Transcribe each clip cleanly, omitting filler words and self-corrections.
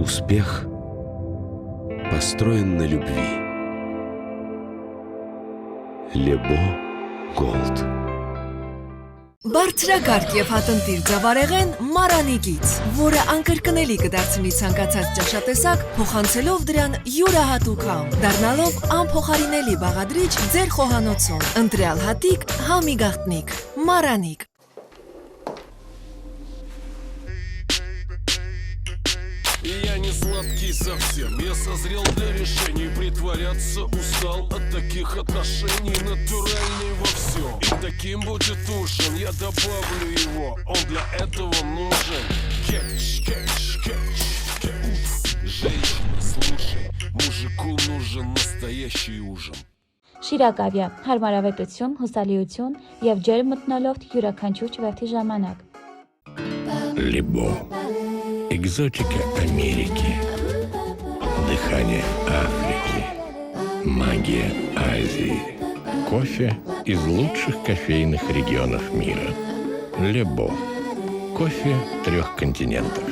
Успех построен на любви. Лебо Голд. Բարձրակարգ և հատնտիր ձավարեղեն Մարանիկից, որը անկրկնելի կդարձնի ցանկացած ճաշատեսակ, փոխանցելով դրան յուրահատուկ համ, դառնալով անփոխարինելի բաղադրիչ ձեր խոհանոցում։ Ընտրյալ հատիկ, համի գաղտնիք, Մարանիկ։ Я не сладкий совсем, я созрел для решений. Притворяться устал от таких отношений. Натуральный во всем, и таким будет ужин. Я добавлю его, он для этого нужен. Кетч, кетч, кетч, кетч. Женщина, слушай, мужику нужен настоящий ужин. Շիրակավյա, հարմարավետություն, հուսալիություն և ջերմ մթնոլորտ յուրաքանչյուր չվերթի ժամանակ։ Лебо. Экзотика Америки. Дыхание Африки. Магия Азии. Кофе из лучших кофейных регионов мира. Лебо. Кофе 3 континентов.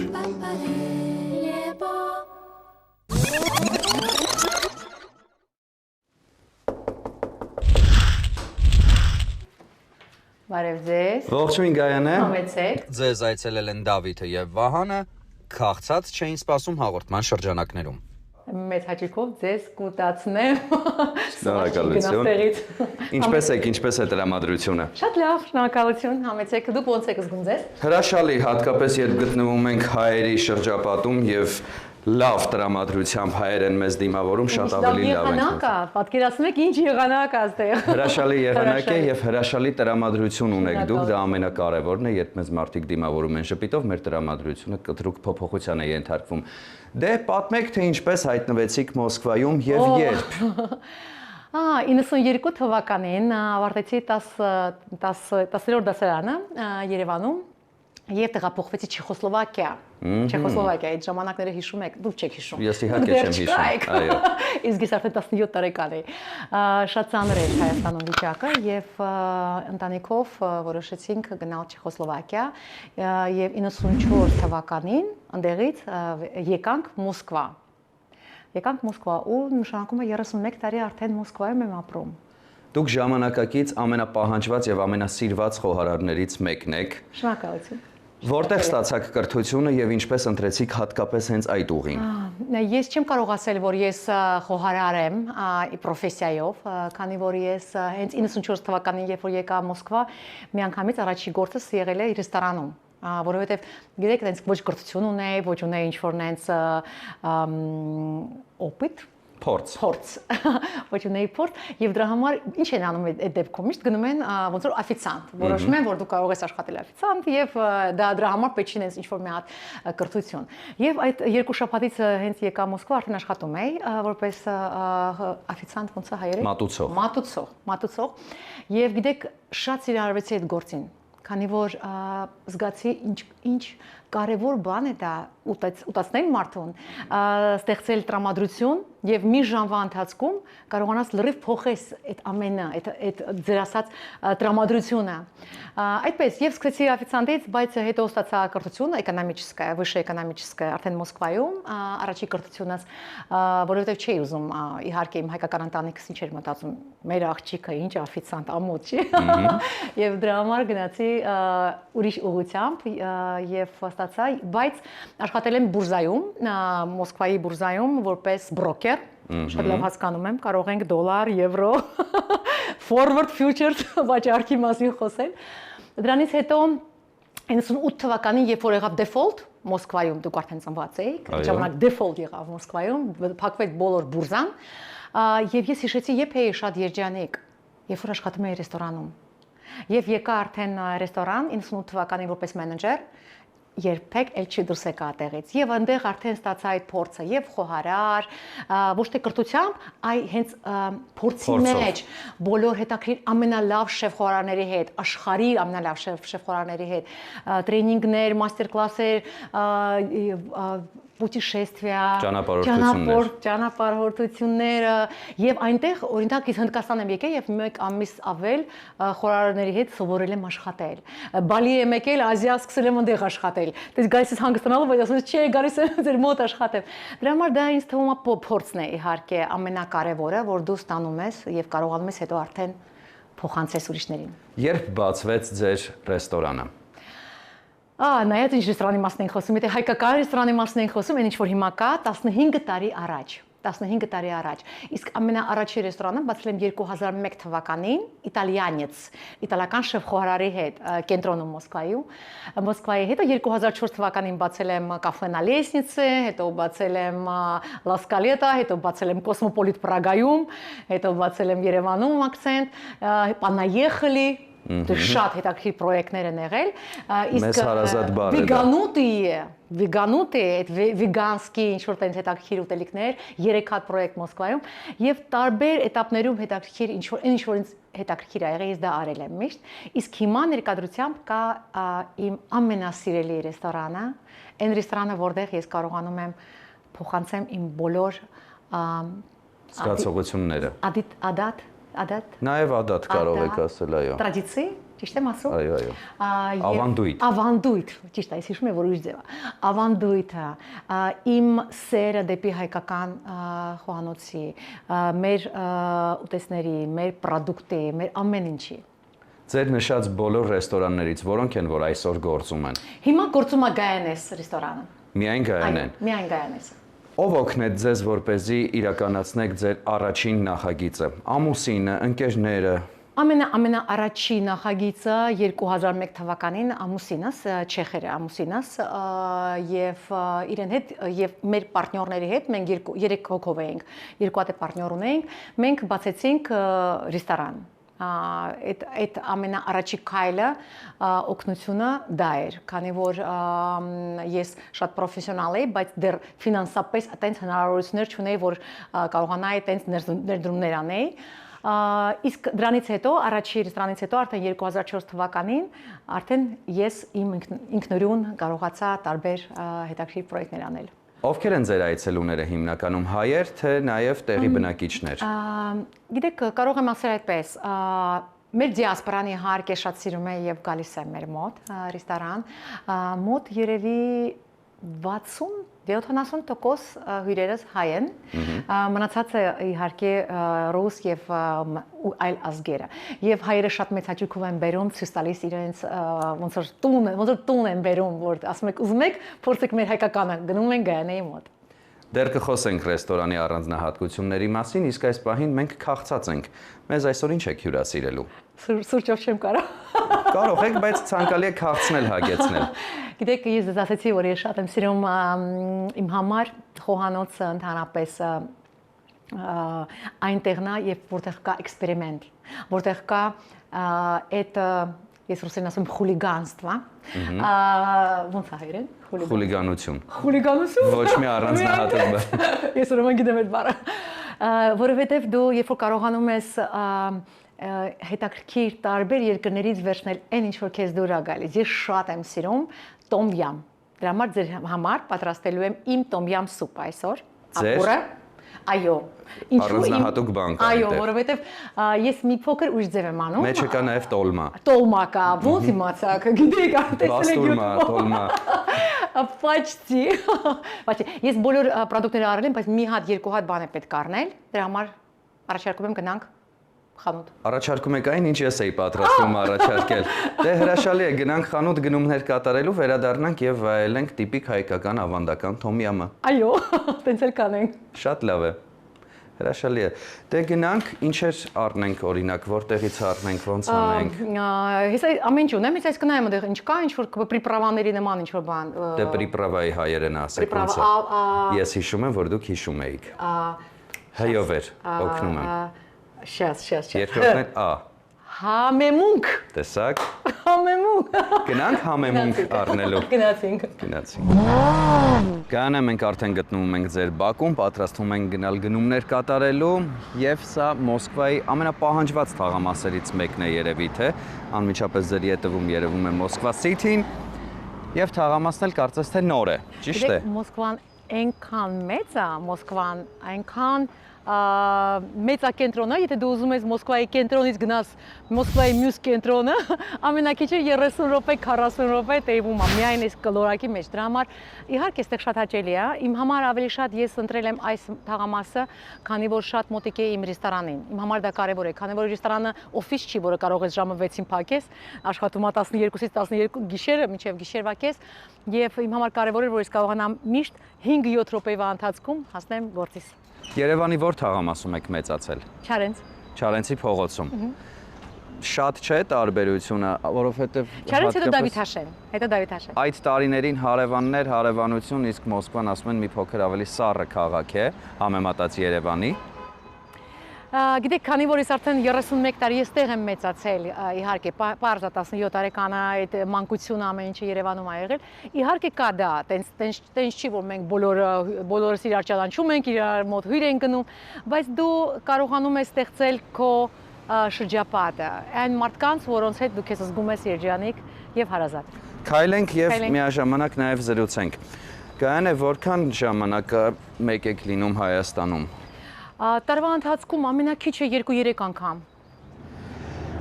Բարև ձեզ։ Ողջույն Գայանե։ Համեցեք։ Ձեզ այցելել են Դավիթը եւ Վահանը, քաղցած չէին սպասում հաղորդման շրջանակներում։ Մեծ հաճույքով ձեզ կուտացնեմ։ Շնորհակալություն։ Ինչպես եք, ինչպես է տրամադրությունը։ Շատ լավ, շնորհակալություն, համեցեք։ Դուք ո՞նց եք զգում ձեզ։ Հրաշալի, հատկապես երբ գտնվում ենք հայերի շրջապատում եւ լավ տրամադրությամբ հայեր են մեզ դիմավորում, շատ ավելի լավ ենք։ Եղանակա, պատկերացնեք ինչ եղանակ այստեղ։ Հրաշալի եղանակ է եւ հրաշալի տրամադրություն ունեք դուք, դա ամենակարևորն է, երբ մեզ մարդիկ դիմավորում են շփիտով, մեր տրամադրությունը կտրուկ փոփոխության է ենթարկվում։ Դե պատմեք, թե ինչպես հայտնվեցիք Մոսկվայում եւ երբ։ 92 թվականին ավարտեցի 10-րդ դասարանը Երևանում եւ տեղափոխվեցի Չեխոսլովակիա։ Չեխոսլովակիա, այդ ժամանակները հիշում եք, դուք չեք հիշում։ Ես իհարկե չեմ հիշում, այո։ Իսկ ես արդեն 17 տարեկան էի։ Շատ ծանր էր Հայաստանում վիճակը եւ ընտանիքով որոշեցինք գնալ Չեխոսլովակիա եւ 94 թվականին այնտեղից եկանք Մոսկվա։ Եկանք Մոսկվա ու նշանակում է 31 տարի արդեն Մոսկվայում եմ ապրում։ Դուք ժամանակակից ամենապահանջված եւ ամենասիրված խոհարարներից մեկն եք։ Շնորհակալություն։ Որտեղ ստացաք կրթությունը եւ ինչպես ընտրեցիք հատկապես հենց այդ ուղին։ Ես չեմ կարող ասել, որ ես խոհարար եմ պրոֆեսիայով, քանի որ ես հենց 94 թվականին, երբ որ եկա Մոսկվա, միանգամից առաջի գործս եղել է ռեստորանում, որովհետեւ գիտեք, այնց ոչ կրթություն ունեի, ոչ ունեի ինչ-որ այնց օպիտ Փորձ ոչ ունեի փորձ եւ դրա համար ինչ են անում այդ դեպքում միշտ գնում են ոնց որ օֆիցիանտ որոշում են որ դու կարող ես աշխատել օֆիցիանտ եւ դա դրա համար պետք չի ինչ որ մի հատ կրթություն եւ այդ երկու շաբաթից հենց եկա Մոսկվա արդեն աշխատում էի որպես օֆիցիանտ ոնց է հայերեն մատուցող եւ գիտեք շատ սիրահարվեցի այդ գործին քանի որ զգացի ինչ կարևոր բան է դա ուտացնել մարդուն, ստեղծել տրամադրություն եւ մի ժամվա ընթացքում կարողանաս լրիվ փոխես այդ ամենը, այդ ձեր ասած տրամադրությունը։ Այդպես եւ սկսեցի օֆիցիանտից, բայց հետո ստացա կրթությունը էկոնոմическая, высшая экономическая արդեն Մոսկվայում, առաջի կրթությունս, որովհետեւ չէի ուզում իհարկե իմ հայկական ընտանիքս ինչ էր մտածում, մեր աղջիկը ինչ օֆիցիանտ ամոթ չի։ Եվ դրա համար գնացի ուրիշ ուղղությամբ եւ ստացա, բայց աշխատել եմ բուրզայում, Մոսկվայի բուրզայում որպես բրոկեր, շատ լավ հասկանում եմ, կարող ենք դոլար, եվրո, forward futures վաճառքի մասին խոսել։ Դրանից հետո 98 թվականին, երբ որ եղավ default Մոսկվայում, դուք արդեն ծնված էիք, այդ ժամանակ default եղավ Մոսկվայում, փակվեց բոլոր բուրզան, եւ ես հիշեցի, երբ էի շատ երջանիկ, երբ որ աշխատում էի ռեստորանում։ Եվ եկա արդեն ռեստորան 98 թվականին որպես մենեջեր երբեք էլ չի դուրս եկա այդտեղից եւ այնտեղ արդեն ստացա այդ փորձը եւ խոհարար ոչ թե կրթությամբ այ հենց փորձի մեջ բոլոր հետաքրիր ամենալավ շեֆ-խոհարարների հետ աշխարհի ամենալավ շեֆ-խոհարարների հետ տրեյնինգներ մաստեր կլասեր պուտիշեստվիա ճանապարհորդությունները եւ այնտեղ օրինակ ես Հնդկաստան եմ եկել եւ 1 ամիս ավել խորհարարների հետ սովորել եմ աշխատել Բալի եմ եկել Ազիա սկսել եմ այնտեղ աշխատել դες գալիս ես հանգստանալու բայց ասում ես չէ գալիս եմ ձեր մոտ աշխատեմ դրա համար դա ինձ թվում է փորձն է իհարկե ամենակարևորը որ դու ստանում ես եւ կարողանում ես հետո արդեն փոխանցես ուրիշներին Երբ բացվեց ձեր ռեստորանը նայած ինչ ռեստորանի մասն ենք խոսում, եթե հայկական ռեստորանի մասն ենք խոսում, այն ինչ որ հիմա կա 15 տարի առաջ, 15 տարի առաջ։ Իսկ ամենաառաջի ռեստորանը բացել եմ 2001 թվականին իտալական շեֆ-խոհարարի հետ կենտրոնում Մոսկվայի հետ 2004 թվականին բացել եմ Կաֆե на Лестнице, հետո բացել եմ La Scaletta, հետո բացել եմ Cosmopolitan Praga-ում, հետո բացել եմ Երևանում Accent, Պանայեխլի Դու շատ հետաքրքիր պրոյեկտներ են եղել, իսկ վիգանուտի այդ վիգանսկի ինչ-որ տենց հետաքրքիր ուտելիքներ, 3 հատ պրոյեկտ Մոսկվայում եւ տարբեր этаպներում հետաքրքիր ինչ-որ ինձ հետաքրքիր ա եղել, ես դա արել եմ միշտ, իսկ հիմա ներկայությամբ կա իմ ամենասիրելի ռեստորանը, այն ռեստորանը, որտեղ ես կարողանում եմ փոխանցեմ իմ բոլոր զգացողությունները։ Ադատ Նաև ադատ կարող եք ասել, այո։ Տրադիցի, ճիշտ եմ ասում։ Այո։ Ավանդույթ։ Ավանդույթ, ճիշտ է, ես հիշում եմ, որ ուրիշ ձև է։ Ավանդույթը, իմ սերը դեպի հայկական խոհանոցի, մեր ուտեստների, մեր պրոդուկտի, մեր ամեն ինչի։ Ձեր նշած բոլոր ռեստորաններից որոնք են, որ այսօր գործում են։ Հիմա գործում է Գայանես ռեստորանը։ Միայն Գայանեն։ Միայն Գայանեսը։ Ով օգնեց ձեզ, որպեսզի իրականացնեք ձեր առաջին նախագիծը։ Ամուսինը, ընկերները։ Ամենաառաջի նախագիծը 2001 թվականին ամուսինս, չեխերը ամուսինս եւ իրեն հետ եւ մեր պարտներների հետ մենք 3 հոգով էինք, 2 հատ պարտներ ունեինք, մենք բացեցինք ռեստորան։ Այդ ամենաառաջի քայլը օգնությունը դա էր, քանի որ ես շատ պրոֆեսիոնալ էի, բայց դեռ ֆինանսապես այտենց հնարավորություններ չունեի, որ կարողանայի այտենց ներդրումներ անեի։ Իսկ դրանից հետո, առաջի ռեստորանից հետո արդեն 2004 թվականին արդեն ես իմ ինքնուրույն կարողացա տարբեր հետաքրքիր պրոյեկտներ անել։ Ովքեր են ձեր այցելուները հիմնականում հայեր, թե նաև տեղի բնակիչներ։ Գիտեք, կարող եմ ասել այդպես, մեր դիասպորան իհարկե շատ սիրում է եւ գալիս է մեր մոտ ռեստորան, մոտ երևի 60-70% հյուրերս հայ են, մնացածը իհարկե ռուս եւ այլ ազգերը։ Եվ հայերը շատ մեծ հաճույքով են բերում, ցույց տալիս իրենց ոնց որ տուն են բերում, որ ասում եք ուզում եք փորձեք մեր հայկականը, գնում են Գայանեի մոտ։ Դեռ կխոսենք ռեստորանի առանձնահատկությունների մասին, իսկ այս պահին մենք քաղցած ենք։ Մեզ այսօր ինչ եք հյուրասիրելու։ Սուրճով չեմ կարող։ Կարող եք, բայց ցանկալի է քաղցնել, հագեցնել։ Գիտեք, ես ձեզ ասացի, որ ես շատ եմ սիրում իմ համար խոհանոցը ընդհանրապես այնտեղն է, որտեղ կա էքսպերիմենտ, որտեղ կա այդ ես ռուսերեն ասում խուլիգանство, ոնց է հայերեն։ Խուլիգանություն։ Խուլիգանություն։ Ոչ մի առանձնահատուկ բան։ Ես ուրեմն գիտեմ այդ բառը։ Որովհետև դու երբ որ կարողանում ես հետաքրքիր տարբեր երկրներից վերցնել այն ինչ որ քեզ դուր է գալիս։ Ես շատ եմ սիրում տոմ յամ։ Դրա համար ձեր համար պատրաստելու եմ իմ տոմ յամ սուպ այսօր։ Ապուրը։ Այո։ Առանձնահատուկ բան կա։ Այո, որովհետև ես մի փոքր ուրիշ ձև եմ անում։ Մեջը կա նաև տոլմա։ Տոլմա կա, ոնց իմացաք, գիտեք, տեսնեք Բաստուրմա, տոլմա։ Պաչտի։ Ես բոլոր պրոդուկտները արել եմ, բայց մի հատ, 2 հատ բան է պետք առնել։ Դրա համար առաջարկում եմ գնանք խանութ։ Առաջարկում եք այն, ինչ ես էի պատրաստվում առաջարկել։ Դե հրաշալի է, գնանք խանութ գնումներ կատարելու, վերադառնանք եւ վայելենք տիպիկ հայկական ավանդական տոմ յամը։ Այո, տենց էլ կանենք։ Շատ լավ է։ Հրաշալի է։ Դե գնանք, ինչեր առնենք օրինակ, որտեղից առնենք, ոնց անենք։ Ես ամեն ինչ ունեմ, ես գնայեմ այնտեղ ինչ կա, ինչ որ պրիպրավաների նման ինչ որ բան։ Դե պրիպրավայի հայերեն ասեք ոնց է։ Ես հիշում եմ, որ դուք հիշում էիք։ Հյով էր, օգնում եմ։ Շաս։ Երկրորդն է Ա։ Համեմունք։ Տեսակ։ Համեմունք։ Գնանք համեմունք առնելու։ Գնացինք։ Կանա մենք արդեն գտնվում ենք ձեր բակում, պատրաստվում ենք գնալ գնումներ կատարելու եւ սա Մոսկվայի ամենապահանջված թաղամասերից մեկն է երևի թե անմիջապես ձեր ետևում երևում է Մոսկվա City-ն եւ թաղամասն էլ կարծես թե նոր է, ճիշտ է։ Մոսկվան այնքան մեծ է, Մոսկվան այնքան մեծակենտրոնը, եթե դու ուզում ես Մոսկվայի կենտրոնից գնաս Մոսկվայի մյուս կենտրոնը, ամենակիչը 30 րոպե, 40 րոպե տևում է միայն այս կլորակի մեջ։ Դրա համար իհարկե այստեղ շատ հաճելի է։ Իմ համար ավելի շատ ես ընտրել եմ այս թաղամասը, քանի որ շատ մոտիկ է իմ ռեստորանին։ Իմ համար դա կարևոր է, քանի որ ռեստորանը օֆիս չի, որը կարող ես ժամը 6-ին փակես, աշխատում է 12-ից 12 գիշերը, մինչև գիշերվա կես, եւ իմ համար կարևոր է, որ ես կարողանամ միշտ 5-7 րոպեվա ընթացքում հասնեմ գործիս։ Երևանի որ թաղամասում եք մեծացել։ Չարենց։ Չարենցի փողոցում։ Շատ չէ տարբերությունը, որովհետև Չարենց հետո Դավիթաշեն, Այդ տարիներին հարևաններ, հարևանություն, իսկ Մոսկվան ասում են մի փոքր ավելի սառը քաղաք է, համեմատած Երևանի։ Գիտեք, քանի որ ես արդեն 31 տարի էստեղ եմ մեծացել, իհարկե, պարզ է 17 տարեկանը այդ մանկությունը ամեն ինչը Երևանում ա եղել, իհարկե կա դա, տենց չի, որ մենք բոլորս իրար ճանաչում ենք, իրար մոտ հյուր ենք գնում, բայց դու կարողանում ես ստեղծել քո շրջապատը, այն մարդկանց, որոնց հետ դու քեզ զգում ես երջանիկ եւ հարազատ։ Քայլենք եւ միաժամանակ նաեւ զրուցենք։ Գայանե, որքան ժամանակ մեկ եք լինում Հայաստանում։ Տարվա ընթացքում ամենակիչը 2-3 անգամ։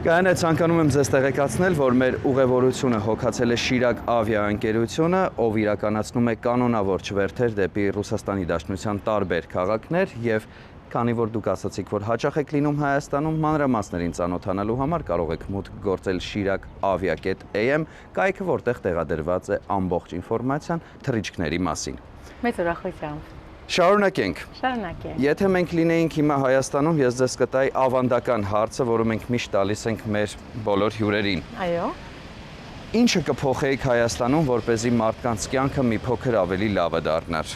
Գայանե, ցանկանում եմ ձեզ տեղեկացնել, որ մեր ուղևորությունը հոգացել է Շիրակ ավիաընկերությունը, ով իրականացնում է կանոնավոր չվերթեր դեպի Ռուսաստանի Դաշնության տարբեր քաղաքներ եւ քանի որ դուք ասացիք, որ հաճախ եք լինում Հայաստանում, մանրամասներին ծանոթանալու համար կարող եք մուտք գործել shirak.avia.am կայքը, որտեղ տեղադրված է ամբողջ ինֆորմացիան թռիչքների մասին։ Մեծ ուրախությամբ։ Շարունակենք։ Շարունակենք։ Եթե մենք լինեինք հիմա Հայաստանում, ես ձեզ կտայի ավանդական հարցը, որը մենք միշտ տալիս ենք մեր բոլոր հյուրերին։ Այո։ Ինչը կփոխեիք Հայաստանում, որպեսզի մարդկանց կյանքը մի փոքր ավելի լավը դառնար։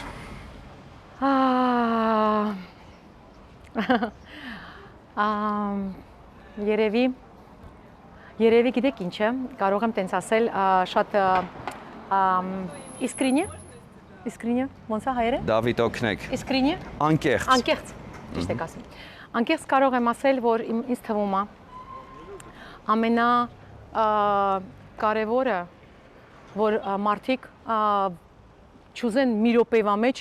Երևի գիտեք ինչը, կարող եմ տենց ասել շատ իսկրինը, ոնց է հայերը։ Դավիթ օգնեք։ Իսկրինը։ Անկեղծ։ Անկեղծ, ճիշտ եք ասում։ Անկեղծ կարող եմ ասել, որ ինձ թվում է ամենակարևորը, որ մարդիկ չուզեն մի րոպեվա մեջ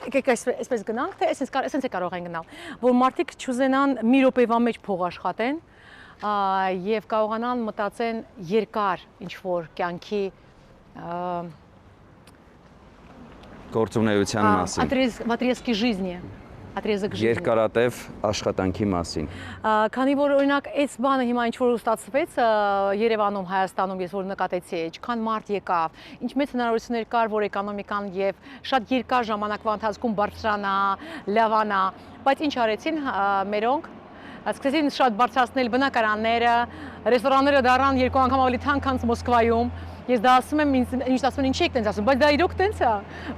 եկեք այսպես գնանք, թե այսպես է կարող են գնալ, որ մարդիկ չուզենան մի րոպեվա մեջ փող աշխատեն եւ կարողանան մտածեն երկար ինչ-որ կյանքի գործունեության մասին։ Отрезки жизни, отрезок жизни։ Երկարատև աշխատանքի մասին։ Քանի որ օրինակ այս բանը հիմա ինչ որ ստացվեց Երևանում, Հայաստանում, ես որ նկատեցի, ինչքան մարդ եկավ, ինչ մեծ հնարավորություններ կար, որ էկոնոմիկան եւ շատ երկար ժամանակվա ընթացքում բարձրանա, լավանա, բայց ինչ արեցին մերոնք, սկսեցին շատ բարձրացնել բնակարանները, ռեստորանները դառան 2 անգամ ավելի թանկ, քան Մոսկվայում։ Ես դա ասում եմ, ինչ ասում են, ինչի եք տենց ասում, բայց դա իրոք տենց է։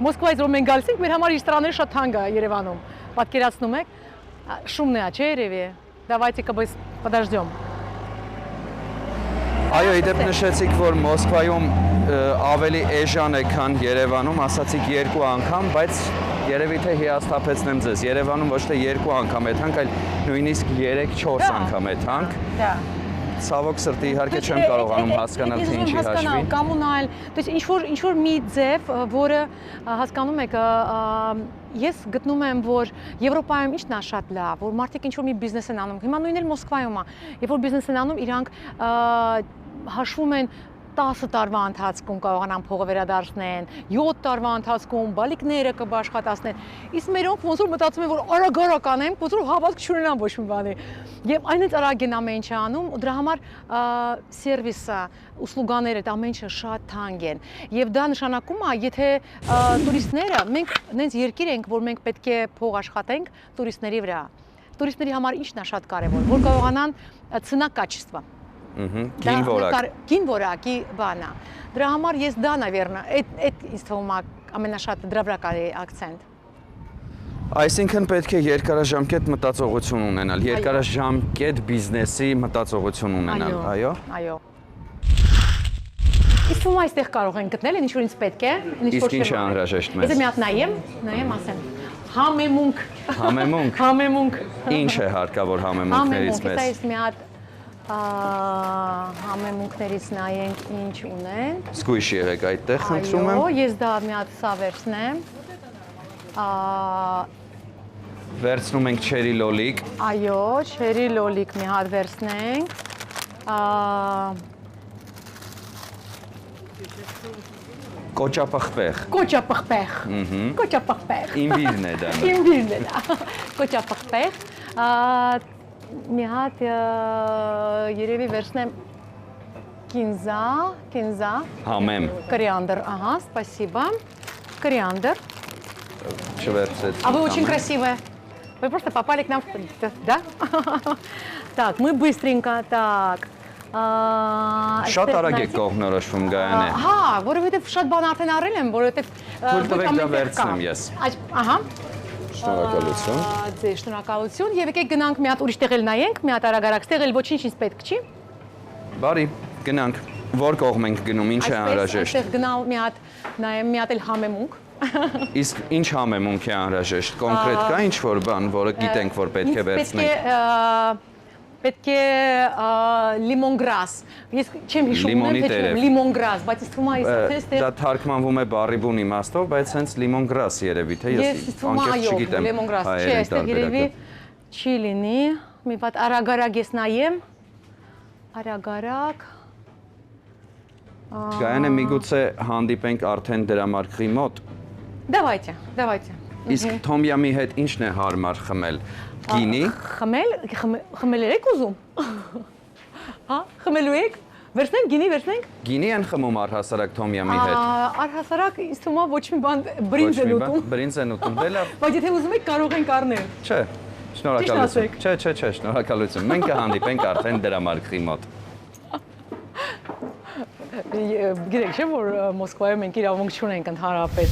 Մոսկվայից որ մենք գալիս ենք, մեր համար ռեստորանները շատ թանկ է Երևանում։ Պատկերացնում եք, շումն է, չէ՞ երևի։ Давайте-ка подождем։ Այո, իդեպ նշեցիք, որ Մոսկվայում ավելի էժան է, քան Երևանում, ասացիք 2 անգամ, բայց երևի թե հիասթափեցնեմ ձեզ, Երևանում ոչ թե 2 անգամ է թանկ, այլ նույնիսկ 3-4 անգամ է թանկ։ Դա Ցավոք սրտի իհարկե չեմ կարողանում հասկանալ, թե ինչի հաշվին։ Կոմունալ, то есть ինչ որ մի ձև, որը հասկանում եք, ես գտնում եմ, որ Եվրոպայում ինչն է շատ լավ, որ մարդիկ ինչ որ մի բիզնես են անում։ Հիմա նույնն էլ Մոսկվայում է, երբ որ բիզնես են անում, իրանք հաշվում են 10 տարվա ընթացքում կարողանան փողը վերադարձնեն, 7 տարվա ընթացքում բալիկները կաշխատացնեն։ Իսկ մերոնք ոնց որ մտածում են, որ արագ անեն, ոնց որ հավատք չունենան ոչ մի բանի։ Եվ այնից արագ են ամեն ինչը անում, ու դրա համար սերվիսը, услугаները ամեն ինչը շատ թանկ են։ Եվ դա նշանակում է, եթե տուրիստները, մենք նենց երկիր ենք, որ մենք պետք է փող աշխատենք տուրիստների վրա։ Տուրիստների համար ինչն է շատ կարևոր, որ կարողանան цена-качество Գին որակի բանա։ Դրա համար ես դա, наверное, այդ ինձ թվում է ամենաշատ դրա վրա կարի акցենտ։ Այսինքն պետք է երկարաժամկետ մտածողություն ունենալ, երկարաժամկետ բիզնեսի մտածողություն ունենալ, այո։ Այո։ Իսկ ում այստեղ կարող են գտնել, ինչ որ ինձ պետք է, Իսկ ինչ է անհրաժեշտ մեզ։ Եթե մի հատ նայեմ, ասեմ։ Համեմունք։ Համեմունք։ Համեմունք։ Ինչ է հարկավոր համեմունքներից Համեմունք, մեզ։ այս մի հատ համեմունքներից նայենք ինչ ունեն։ Զգույշ եղեք այդտեղ, խնդրում եմ։ Այո, ես դա մի հատ սա վերցնեմ։ Վերցնում ենք չերի լոլիկ։ Այո, չերի լոլիկ մի հատ վերցնենք։ Կոճապղպեղ։ Կոճապղպեղ։ Կոճապղպեղ։ Ինվիրն է դա։ Ինվիրն է դա։ Կոճապղպեղ։ Մի հատ երևի վերցնեմ կինզա։ Համեմ։ Кориандр, ага, спасибо. Кориандр. Չվերցրեց։ А вы очень красивая. Вы просто попали к нам, да? Так, мы быстренько, так. Շատ արագ եք կողմնորոշվում Գայանե։ Հա, որովհետև շատ բան արդեն առել եմ, որովհետև Թույլ տվեք դա վերցնեմ ես։ Ահա։ Շնորհակալություն։ Ձեր շնորհակալություն եւ եկեք գնանք մի հատ ուրիշ տեղ էլ նայենք, մի հատ արագ տեղ էլ ոչինչ ինձ պետք չի։ Բարի, գնանք։ Որ կողմ ենք գնում, ինչ է անհրաժեշտ։ Այստեղ գնալ մի հատ նայեմ, մի հատ էլ համեմունք։ Իսկ ինչ համեմունք է անհրաժեշտ։ Կոնկրետ կա ինչ որ բան, որը գիտենք, որ պետք է վերցնենք։ Պետք է լիմոնգրաս։ Ես չեմ հիշում, լիմոնգրաս, բայց ինձ թվում է այստեղ դա թարգմանվում է բառի բուն իմաստով, բայց հենց լիմոնգրաս երևի թե ես անկեղծ չգիտեմ։ Լիմոնգրաս չէ, այստեղ երևի չի լինի։ Մի հատ արագ ես նայեմ։ Արագ։ Գայանե միգուցե հանդիպենք արդեն դրամարկղի մոտ։ Давайте։ Իսկ թոմյամի հետ ինչն է հարմար խմել։ Գինի։ Խմել եք ուզում։ Հա, խմելու եք։ Վերցնենք գինի, վերցնենք։ Գինի են խմում առհասարակ թոմյամի հետ։ Առհասարակ ինձ թվում է ոչ մի բան բրինձ են ուտում։ Բրինձ են ուտում, դե լավ։ Բայց եթե ուզում եք կարող ենք առնել։ Չէ, շնորհակալություն։ Չէ, շնորհակալություն։ Մենք կհանդիպենք արդեն դրամարկղի մոտ։ Գիտեք չէ՞ որ Մոսկվայում մենք իրավունք չունենք ընդհանրապես։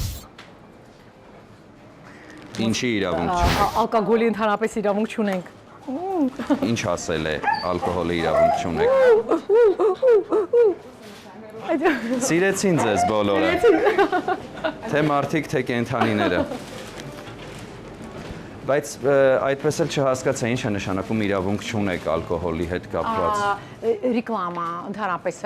Ինչի իրավունք չունենք։ Ալկոգոլի ընդհանրապես իրավունք չունենք։ Ինչ ասել է ալկոհոլի իրավունք չունեք։ Սիրեցին ձեզ բոլորը։ Թե մարդիկ, թե կենդանիները։ Բայց այդպես էլ չհասկացա ինչ է նշանակում իրավունք չունեք ալկոհոլի հետ կապված։ Ռեկլամա ընդհանրապես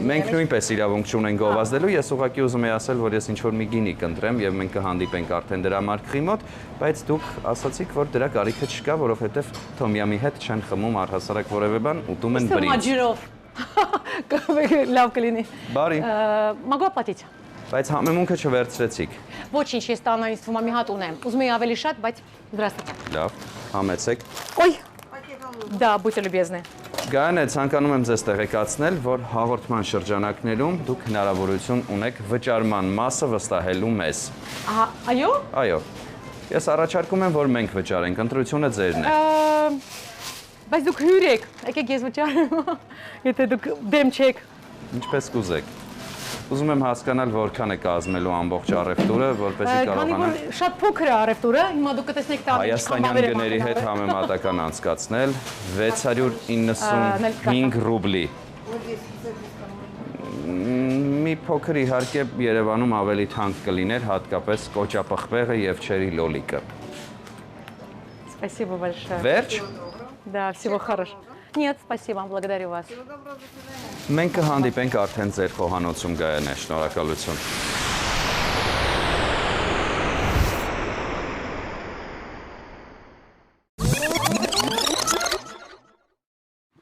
Մենք նույնպես իրավունք չունենք գովազդելու, ես ուղղակի ուզում եի ասել, որ ես ինչ-որ մի գինի կընտրեմ եւ մենք կհանդիպենք արդեն դրամարկղի մոտ, բայց դուք ասացիք, որ դրա կարիքը չկա, որովհետեւ թոմյամի հետ չեն խմում առհասարակ որևէ բան, ուտում են բրինձ։ Լավ կլինի։ Բարի։ Могу оплатить։ Բայց համեմունքը չվերցրեցիք։ Ոչինչ, ես տանը ինձ թվում է մի հատ ունեմ։ Ուզում եի ավելի շատ, բայց здравствуйте։ Լավ, համեցեք։ Ой։ Да, будьте любезны։ Գայանե, ցանկանում եմ ձեզ տեղեկացնել, որ հաղորդման շրջանակներում դուք հնարավորություն ունեք վճարման մասը վստահելու մեզ։ Ահա, այո։ Այո։ Ես առաջարկում եմ, որ մենք վճարենք, ընտրությունը ձերն է։ Բայց դուք հյուր եք, եկեք ես վճարեմ։ Եթե դուք դեմ չեք։ Ինչպես կուզեք։ Ուզում եմ հասկանալ որքան է կազմելու ամբողջ առևտուրը, որպեսզի կարողանանք։ Քանի որ շատ փոքր է առևտուրը, հիմա դուք կտեսնեք տանը Հայաստանյան գների հետ համեմատական անցկացնել 695 ռուբլի։ Մի փոքր իհարկե Երևանում ավելի թանկ կլիներ, հատկապես կոճապղպեղը եւ չերի լոլիկը։ Спасибо большое։ Վերջ։ Да, всего хорошего։ Нет, спасибо, благодарю вас։ Մենք կհանդիպենք արդեն ձեր խոհանոցում Գայանե, շնորհակալություն։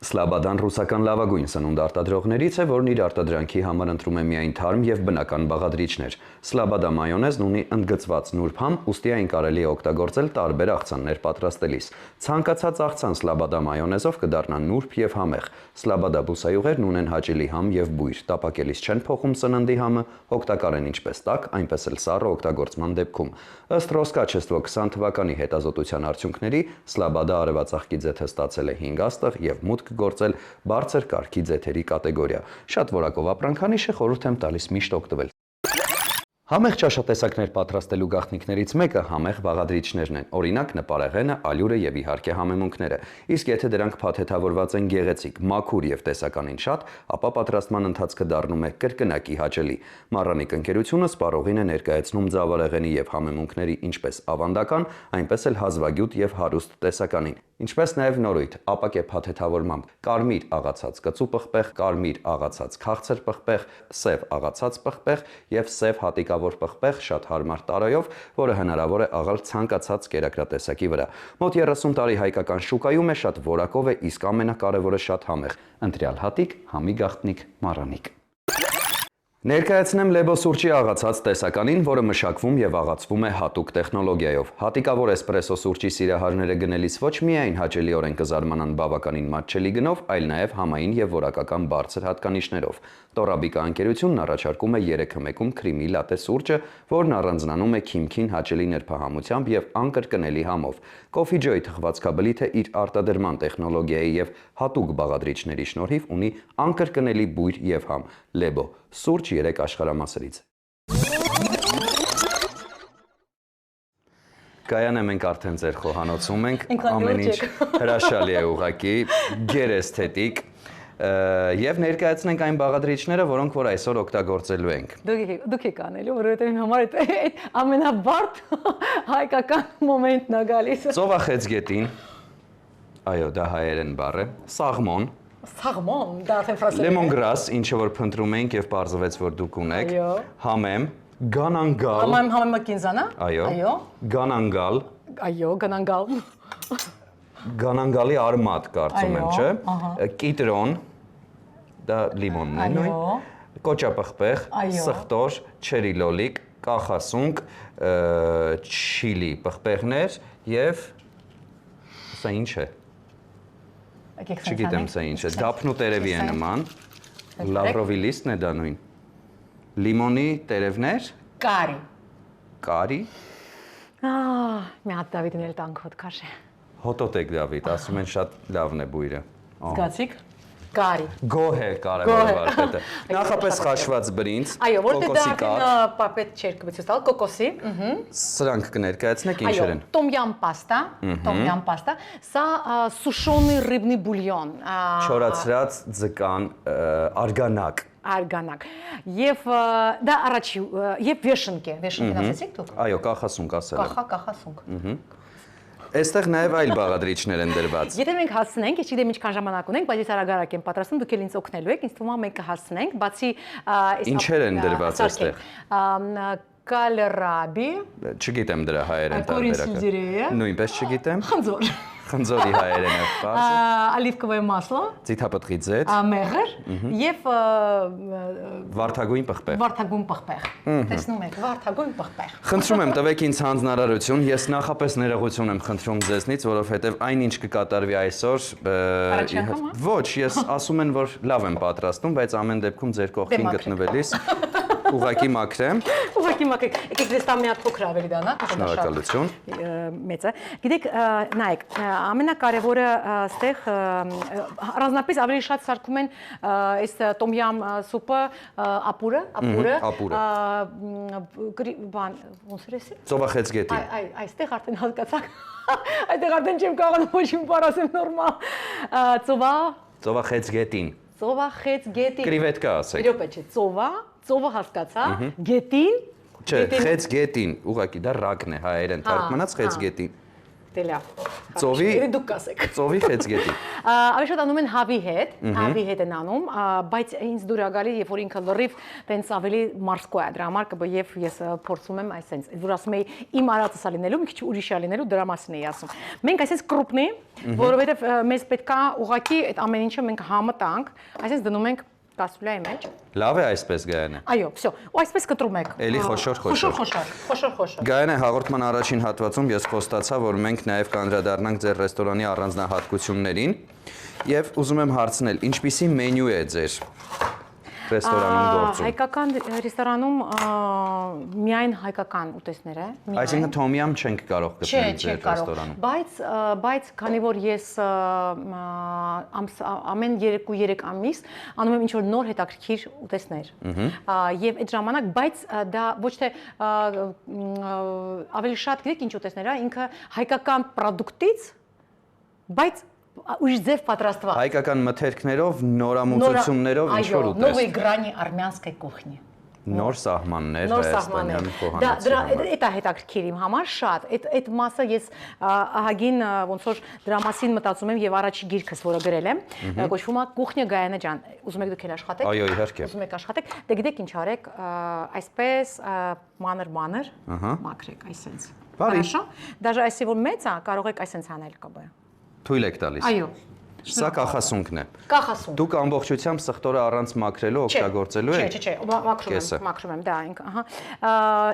Սլաբադան ռուսական լավագույն սնունդ արտադրողներից է, որն իր արտադրանքի համար ընտրում է միայն թարմ եւ բնական բաղադրիչներ։ Սլաբադա մայոնեզն ունի ընդգծված նուրբ համ, ուստի այն կարելի է օգտագործել տարբեր աղցաններ պատրաստելիս։ Ցանկացած աղցան սլաբադա մայոնեզով կդառնա նուրբ եւ համեղ։ Սլաբադա բուսայուղերն ունեն հաճելի համ եւ բույր, տապակելիս չեն փոխում սննդի համը, օգտակար են ինչպես տաք, այնպես էլ սառը օգտագործման դեպքում։ Ըստ Ռոսկաչեստվո 20 թվականի հետազոտության արդյունքների, սլաբադա արևածաղկի ձեթը ստացել է 5 աստղ եւ մուտք գործել բարձր կարգի ձեթերի կատեգորիա։ Շատ որակով ապրանքանիշ է, խորհուրդ եմ տալիս միշտ օգտվել։ Համեղ ճաշատեսակներ պատրաստելու գաղտնիքներից մեկը համեղ բաղադրիչներն են, օրինակ նպարեղենը, ալյուրը եւ իհարկե համեմունքները։ Իսկ եթե դրանք փաթեթավորված են գեղեցիկ, մաքուր եւ տեսականին շատ, ապա պատրաստման ընթացքը դառնում է կրկնակի հաճելի։ Մառանիկ ընկերությունը սպառողին է ներկայացնում ձավարեղենի եւ համեմունքների ինչպես ավանդական, այնպես էլ հազվագյուտ եւ հարուստ տեսականին, ինչպես նաեւ նորույթ, ապակե փաթեթավորմամբ, կարմիր աղացած կծու պղպեղ, կարմիր աղացած քաղցր պղպեղ, սև աղացած պղպեղ եւ սև հատիկավոր պղպեղ շատ հարմար տարայով, որը հնարավոր է աղալ ցանկացած կերակրատեսակի վրա։ Մոտ 30 տարի հայկական շուկայում է, շատ որակով է, իսկ ամենակարևորը շատ համեղ։ Ընտրյալ հատիկ, համի գաղտնիք, մառանիկ։ Ներկայացնեմ Լեբո սուրճի աղացած տեսականին, որը մշակվում եւ աղացվում է հատուկ տեխնոլոգիայով։ Հատիկավոր էսպրեսո սուրճի սիրահարները գնելիս ոչ միայն հաճելիորեն կզարմանան բավականին մատչելի գնով, այլ նաեւ համային եւ որակական բարձր հատկանիշներով։ Տորաբիկա ընկերությունն առաջարկում է 3-ում քրիմի լատե սուրճը, որն առանձնանում է քիմքին հաճելի նրբահամությամբ եւ անկրկնելի համով։ Coffee Joy թխվածքաբլիթը իր արտադրման տեխնոլոգիայի եւ հատուկ բաղադրիչների շնորհիվ ունի անկրկնելի բույր եւ համ։ Լեբո սուրճ 3 աշխարհամասերից։ Կայանը մենք արդեն ձեր խոհանոցում ենք, ամեն ինչ հրաշալի է ուղղակի, գերեսթետիկ եւ ներկայացնենք այն բաղադրիչները, որոնք որ այսօր օգտագործելու ենք։ Դուք եք անելու, որովհետեւ իմ համար այդ ամենաբարդ հայկական մոմենտն է գալիս։ Ծովախեցգետին, այո, դա հայերեն բառ է, սաղմոն, դա արդեն ֆրանսերեն։ լեմոնգրաս, ինչը որ փնտրում ենք եւ պարզվեց, որ դուք ունեք, համեմ, գանանգալ։ Համեմը կինզանա։ Այո։ Գանանգալ։ Այո, գանանգալ։ Գանանգալի արմատ կարծում եմ, չէ՞։ Կիտրոն, դա լիմոնն է նույն։ Կոճապղպեղ, սխտոր, չերի լոլիկ, կախասունկ, չիլի պղպեղներ եւ սա ինչ է։ Չգիտեմ սա ինչ է։ Դափնու տերևի է նման։ Լավրովի լիստն է դա նույն։ Լիմոնի տերևներ։ Կարի։ Կարի։ Մի հատ Դավիթն էլ տանք հոտ քաշե։ Հոտոտեք Դավիթ, ասում են շատ լավն է բույրը։ Զգացիք։ Կարի։ Գոհ է կարևոր վարպետը։ Նախապես խաշված բրինձ, կոկոսի կաթ։ Այո, որտեղ դա պապետ չէր կբեցի տալ, կոկոսի։ Սրանք կներկայացնեք ինչեր են։ Տոմյամ պաստա, սա սուշոնի ռիբնի բուլյոն։ Չորացրած ձկան արգանակ։ Եվ դա առաջի, եւ վեշնկե ասեցիք դուք։ Այո, կախասունկ ասել եմ։ Կախասունկ։ Այստեղ նաև այլ բաղադրիչներ են դրված։ Եթե մենք հասցնենք, ես չգիտեմ ինչքան ժամանակ ունենք, բայց ես արագ եմ պատրաստում, դուք էլ ինձ օգնելու եք, ինձ թվում է մենք կհասցնենք, բացի ինչեր են դրված այստեղ։ Կալերաբի։ Չգիտեմ դրա հայերեն տարբերակը։ Նույնպես չգիտեմ։ Խնձորի հայերենը բարձր։ Оливковое масло։ Ձիթապտղի ձեթ։ Մեղր եւ վարդագույն պղպեղ։ Վարդագույն պղպեղ։ Տեսնում եք, վարդագույն պղպեղ։ Խնդրում եմ տվեք ինձ հանձնարարություն, ես նախապես ներողություն եմ խնդրում ձեզնից, որովհետեւ այնինչ կկատարվի այսօր, ոչ, ես ասում եմ, որ լավ եմ պատրաստում, բայց ամեն դեպքում ձեր կողքին գտնվելիս ուղակի մաքրեմ։ Ուղակի մաքրեք։ Եկեք դες տամ մի հատ փոքր ավելի դանա։ Շնորհակալություն։ Մեծ է։ Գիտեք, նայեք, ամենակարևորը այստեղ առանձնապես ավելի շատ սարքում են այս տոմյամ սուպը ապուրը, բան, ոնց էր էսի։ Ծովախեցգետի։ Այստեղ արդեն հասկացաք։ Այստեղ արդեն չեմ կարողանում ոչ մի բառ ասեմ նորմալ։ Ծովախեցգետին։ Ծովախեցգետին։ Կրիվետկա ասեք։ Իրոք չէ, ծովը հասկացա, գետին։ Չէ, խեցգետին, ուղղակի դա ռակն է հայերեն թարգմանած խեցգետին։ Դե լավ։ Ծովի դուք կասեք։ Ծովի խեցգետի։ Ավելի շատ անում են հավի հետ են անում, բայց ինձ դուր է գալի, երբ որ ինքը լրիվ տենց ավելի մարսկո է, դրա համար կբև ես փորձում եմ այսպես, որ ասում եի իմ արածս է լինելու, մի քիչ ուրիշ է լինելու, դրա մասին էի ասում։ Մենք այսպես կրուպնի, որովհետև մեզ պետք է ուղղակի այդ ամեն ինչը մենք համը տանք, այսպես դնում ենք կասուլայի մեջ։ Լավ է այսպես Գայանե։ Այո, всё, ու այսպես կտրում եք։ Էլի խոշոր։ Գայանե, հաղորդման առաջին հատվածում ես խոստացա, որ մենք նաև կանդրադառնանք ձեր ռեստորանի առանձնահատկություններին եւ ուզում եմ հարցնել, ինչպիսի մենյու է ձեր։ ռեստորանում գործում։ Հայկական ռեստորանում միայն հայկական ուտեստներ է։ Այսինքն թոմյամ չենք կարող գտնել ձեր ռեստորանում։ Բայց քանի որ ես ամեն 2-3 ամիս անում եմ ինչ-որ նոր հետաքրքիր ուտեստներ։ Եվ այդ ժամանակ, բայց դա ոչ թե ավելի շատ գիտեք ինչ ուտեստներ է, ինքը հայկական պրոդուկտից, բայց ուժ ձև պատրաստված։ Հայկական մթերքներով, նորամուծություններով ինչ-որ ուտեստ։ Новой грани армянской кухни։ Նոր սահմաններ Դա հայաստանյան խոհանոցի։ դա հետաքրքիր իմ համար շատ։ Այդ մասը ես ահագին ոնց որ դրա մասին մտածում եմ եւ առաջի գիրքս, որը գրել եմ, կոչվում է Կուխնյա Գայանաջան։ Ուզում եք դուք էլ աշխատեք։ Այո, իհարկե։ Ուզում եք աշխատեք, դե գիտեք ինչ արեք, այսպես մանր մաքրեք, այսպես։ Хорошо։ Даже если որ մեծ է, կարող եք այսպես անել կբը։ Թույլ եք տալիս։ Այո։ Սա կախասունքն է։ Կախասունք։ Դուք ամբողջությամբ սխտորը առանց մաքրելու օգտագործելու եք։ Չէ, մաքրում եմ, դա ինք, ահա։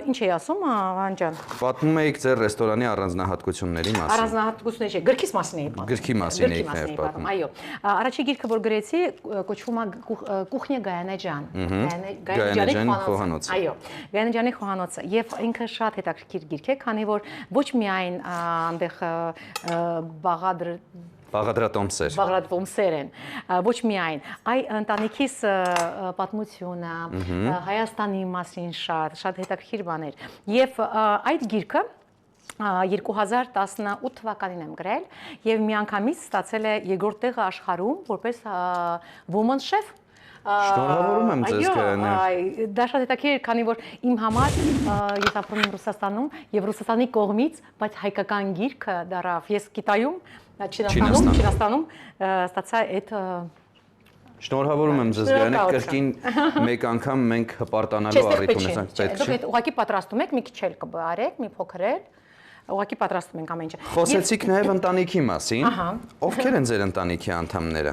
Ինչ էի ասում, Վան ջան։ Պատմում էիք ձեր ռեստորանի առանձնահատկությունների մասին։ Առանձնահատկությունների չէ, գրքից մասին էի պատմում։ Գրքի մասին էիք նաև պատմում։ Այո։ Առաջի գիրքը, որ գրեցի, կոչվում է Կուխնյա Գայանաջան։ Գայանաջանի խոհանոց։ Այո, Գայանաջանի խոհանոցը։ Եվ ինքը շատ հետաքրքիր գիրք է, քանի որ ոչ միայն այնտեղ Բաղրատոմսեր են, ոչ միայն, այ ընտանիքիս պատմությունը, Հայաստանի մասին շատ հետաքրքիր բաներ։ Եվ այդ գիրքը 2018 թվականին եմ գրել եւ միանգամից ստացել է երկրորդ տեղը աշխարհում որպես woman chef։ Շնորհավորում եմ ձեզ Գայանե։ Դա շատ հետաքրքիր, քանի որ իմ համար ես ապրում եմ Ռուսաստանում եւ Ռուսաստանի կողմից, բայց հայկական գիրքը դարավ։ Ես Կիտայում, Չինաստանում ստացա այդ Շնորհավորում եմ ձեզ Գայանե, կրկին մեկ անգամ մենք հպարտանալու առիթ ունեցանք, պետք չէ։ Դուք ուղղակի պատրաստում եք, մի քիչ էլ կբարեք, մի փոքր էլ։ Ուղղակի պատրաստում ենք ամեն ինչ։ Խոսեցիք նաև ընտանիքի մասին։ Ովքեր են ձեր ընտանիքի անդամները։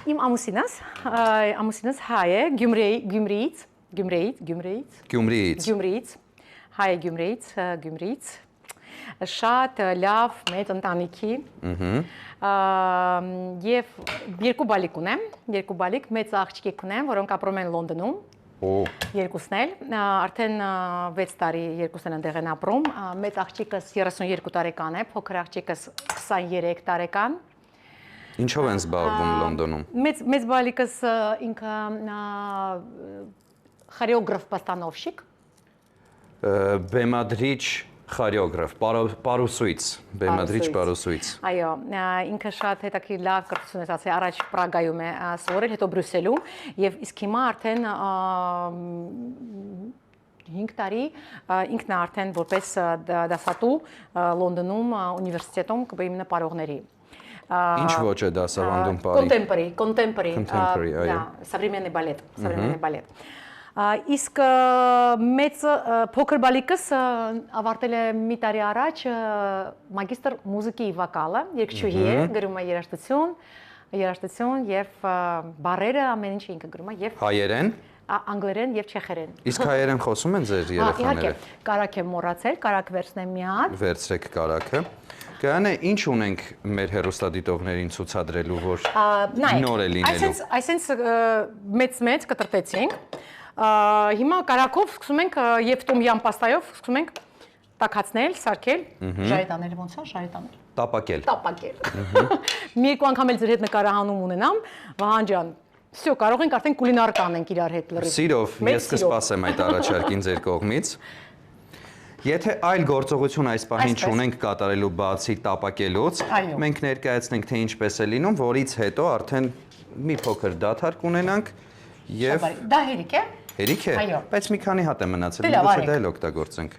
Իմ ամուսինս հայ է, Գյումրիից, հայ է Գյումրիից, շատ լավ մեծ ընտանիքի, եւ երկու բալիկ, մեծ աղջիկ ունեմ, որոնք ապրում են Լոնդոնում, երկուսն էլ, արդեն 6 տարի երկուսն ընդեղ են ապրում, մեծ աղջիկս 32 տարեկան է, փոքր աղջիկս 23 տարեկան, Ինչով են զբաղվում Լոնդոնում։ Մեծ բալիկս ինքը խորեոգրաֆ պաստանովщик։ Բեմադրիչ խորեոգրաֆ, պարուսույց։ Այո, ինքը շատ հետաքրքիր լավ կրթություն է ստացել, առաջ Պրագայում է սովորել, հետո Բրյուսելում, եւ իսկ հիմա արդեն 5 տարի ինքն է արդեն որպես դասատու Լոնդոնում ունիվերսիտետում կբիմնա պարողների։ Ինչ ոչ է դասավանդում Պարի։ Contemporary, այո։ Современный балет։ Իսկ մեծ փոքր բալիկս ավարտել է մի տարի առաջ մագիստր մուզիկայի վոկալը, երգչուհի է, գրում է երաժշտություն եւ բառերը ամեն ինչ ինքը գրում է եւ հայերեն, անգլերեն եւ չեխերեն։ Իսկ հայերեն խոսում են ձեր երեխաները։ Իհարկե, կարակ եմ մոռացել, կարակ վերցնեմ մի հատ։ Վերցրեք կարակը։ Գայանե, ինչ ունենք մեր հեռուստադիտողներին ցուցադրելու, որ նոր է լինելու։ Այսինքն մեծ կտրտեցինք։ Հիմա կարակով սկսում ենք եւ տոմյամ պաստայով սկսում ենք տաքացնել, սարքել, ժայտանել ոնց է, ժայտանել։ Տապակել։ Մի երկու անգամ էլ ձեր հետ նկարահանում ունենամ, Վահան ջան։ Всё, կարող ենք արդեն կուլինար կանենք իրար հետ լրիվ։ Սիրով, ես կսպասեմ այդ առաջարկին ձեր կողմից։ Եթե այլ գործողություն այս պահին չունենք կատարելու բացի տապակելուց, մենք ներկայացնենք թե ինչպես է լինում, որից հետո արդեն մի փոքր դադար կունենանք եւ Դա հերիք է։ Հերիք է, բայց մի քանի հատ է մնացել, ոչ դա էլ օգտագործենք։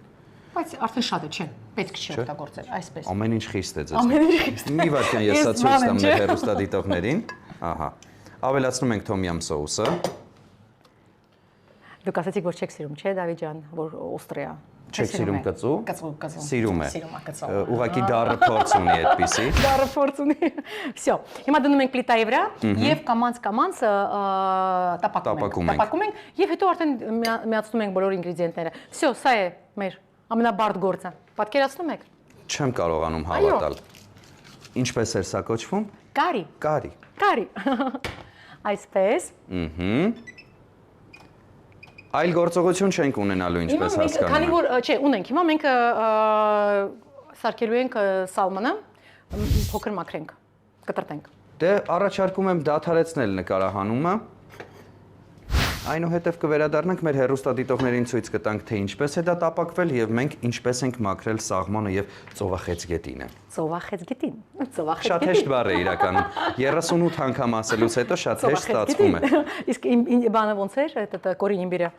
Բայց արդեն շատ է, չէ, պետք չէ օգտագործել, այսպես։ Ամեն ինչ խիստ է ձեզ։ Մի վարքան ես սա ցույց տամ մեր հեռուստադիտողներին։ Ահա։ Ավելացնում ենք թոմյամ սոուսը։ Դուք ասացիք, որ չեք սիրում, չէ, Դավիթ ջան, որ Օստրիա։ Չեք սիրում կծու։ Կծու։ Սիրում է։ Ուղղակի դառը փորձ ունի այդպիսի։ Դառը փորձ ունի։ Всё։ Հիմա դնում ենք պլիտայի վրա եւ կամած տապակում ենք եւ հետո արդեն միացնում ենք բոլոր ինգրեդիենտները։ Всё, սա է մեր ամենաբարդ գործը։ Պատկերացնում եք։ Չեմ կարողանում հավատալ։ Ինչպես էր սա կոչվում։ Կարի։ Այսպես։ Այլ գործողություն չենք ունենալու, ինչպես հասկանում Քանի որ չէ, ունենք։ Հիմա մենք սարքելու ենք սալմոնը, փոքր մաքրենք, կտրտենք։ Դե առաջարկում եմ դադարեցնել նկարահանումը։ Այնուհետև կվերադառնանք մեր հեռուստադիտողներին ցույց կտանք, թե ինչպես է դա տապակվել եւ մենք ինչպես ենք մաքրել սաղմոնը եւ ծովախեցգետինը։ Ծովախեցգետին։ Շատ հեշտ բառ է իրականում։ 38 անգամ ասելուց հետո շատ հեշտ ստացվում է։ Իսկ բանը ոնց էր, դա կորին իմբիրը։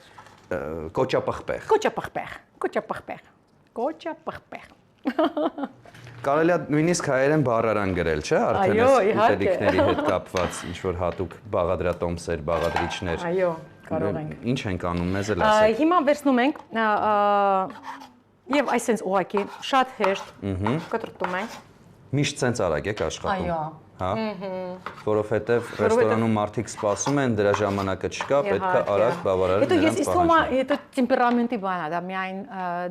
Կոճապղպեղ։ Կոճապղպեղ։ Կարելի է նույնիսկ հայերեն բառարան գրել, չէ՞, արդեն ուտելիքների հետ կապված ինչ որ հատուկ բաղադրատոմսեր, բաղադրիչներ։ Այո, կարող ենք։ Ինչ ենք անում, մեզ էլ ասեք։ Հիմա վերցնում ենք եւ այսպես ուղակի շատ հեշտ կտրտում ենք։ Միշտ sense արագ եք աշխատում։ Այո։ Հա։ Որովհետև ռեստորանում մարդիկ սպասում են, դրա ժամանակը չկա, պետք է արագ բավարարել նրանց պահանջները։ Հետո տեմպերամենտի բան է, դա միայն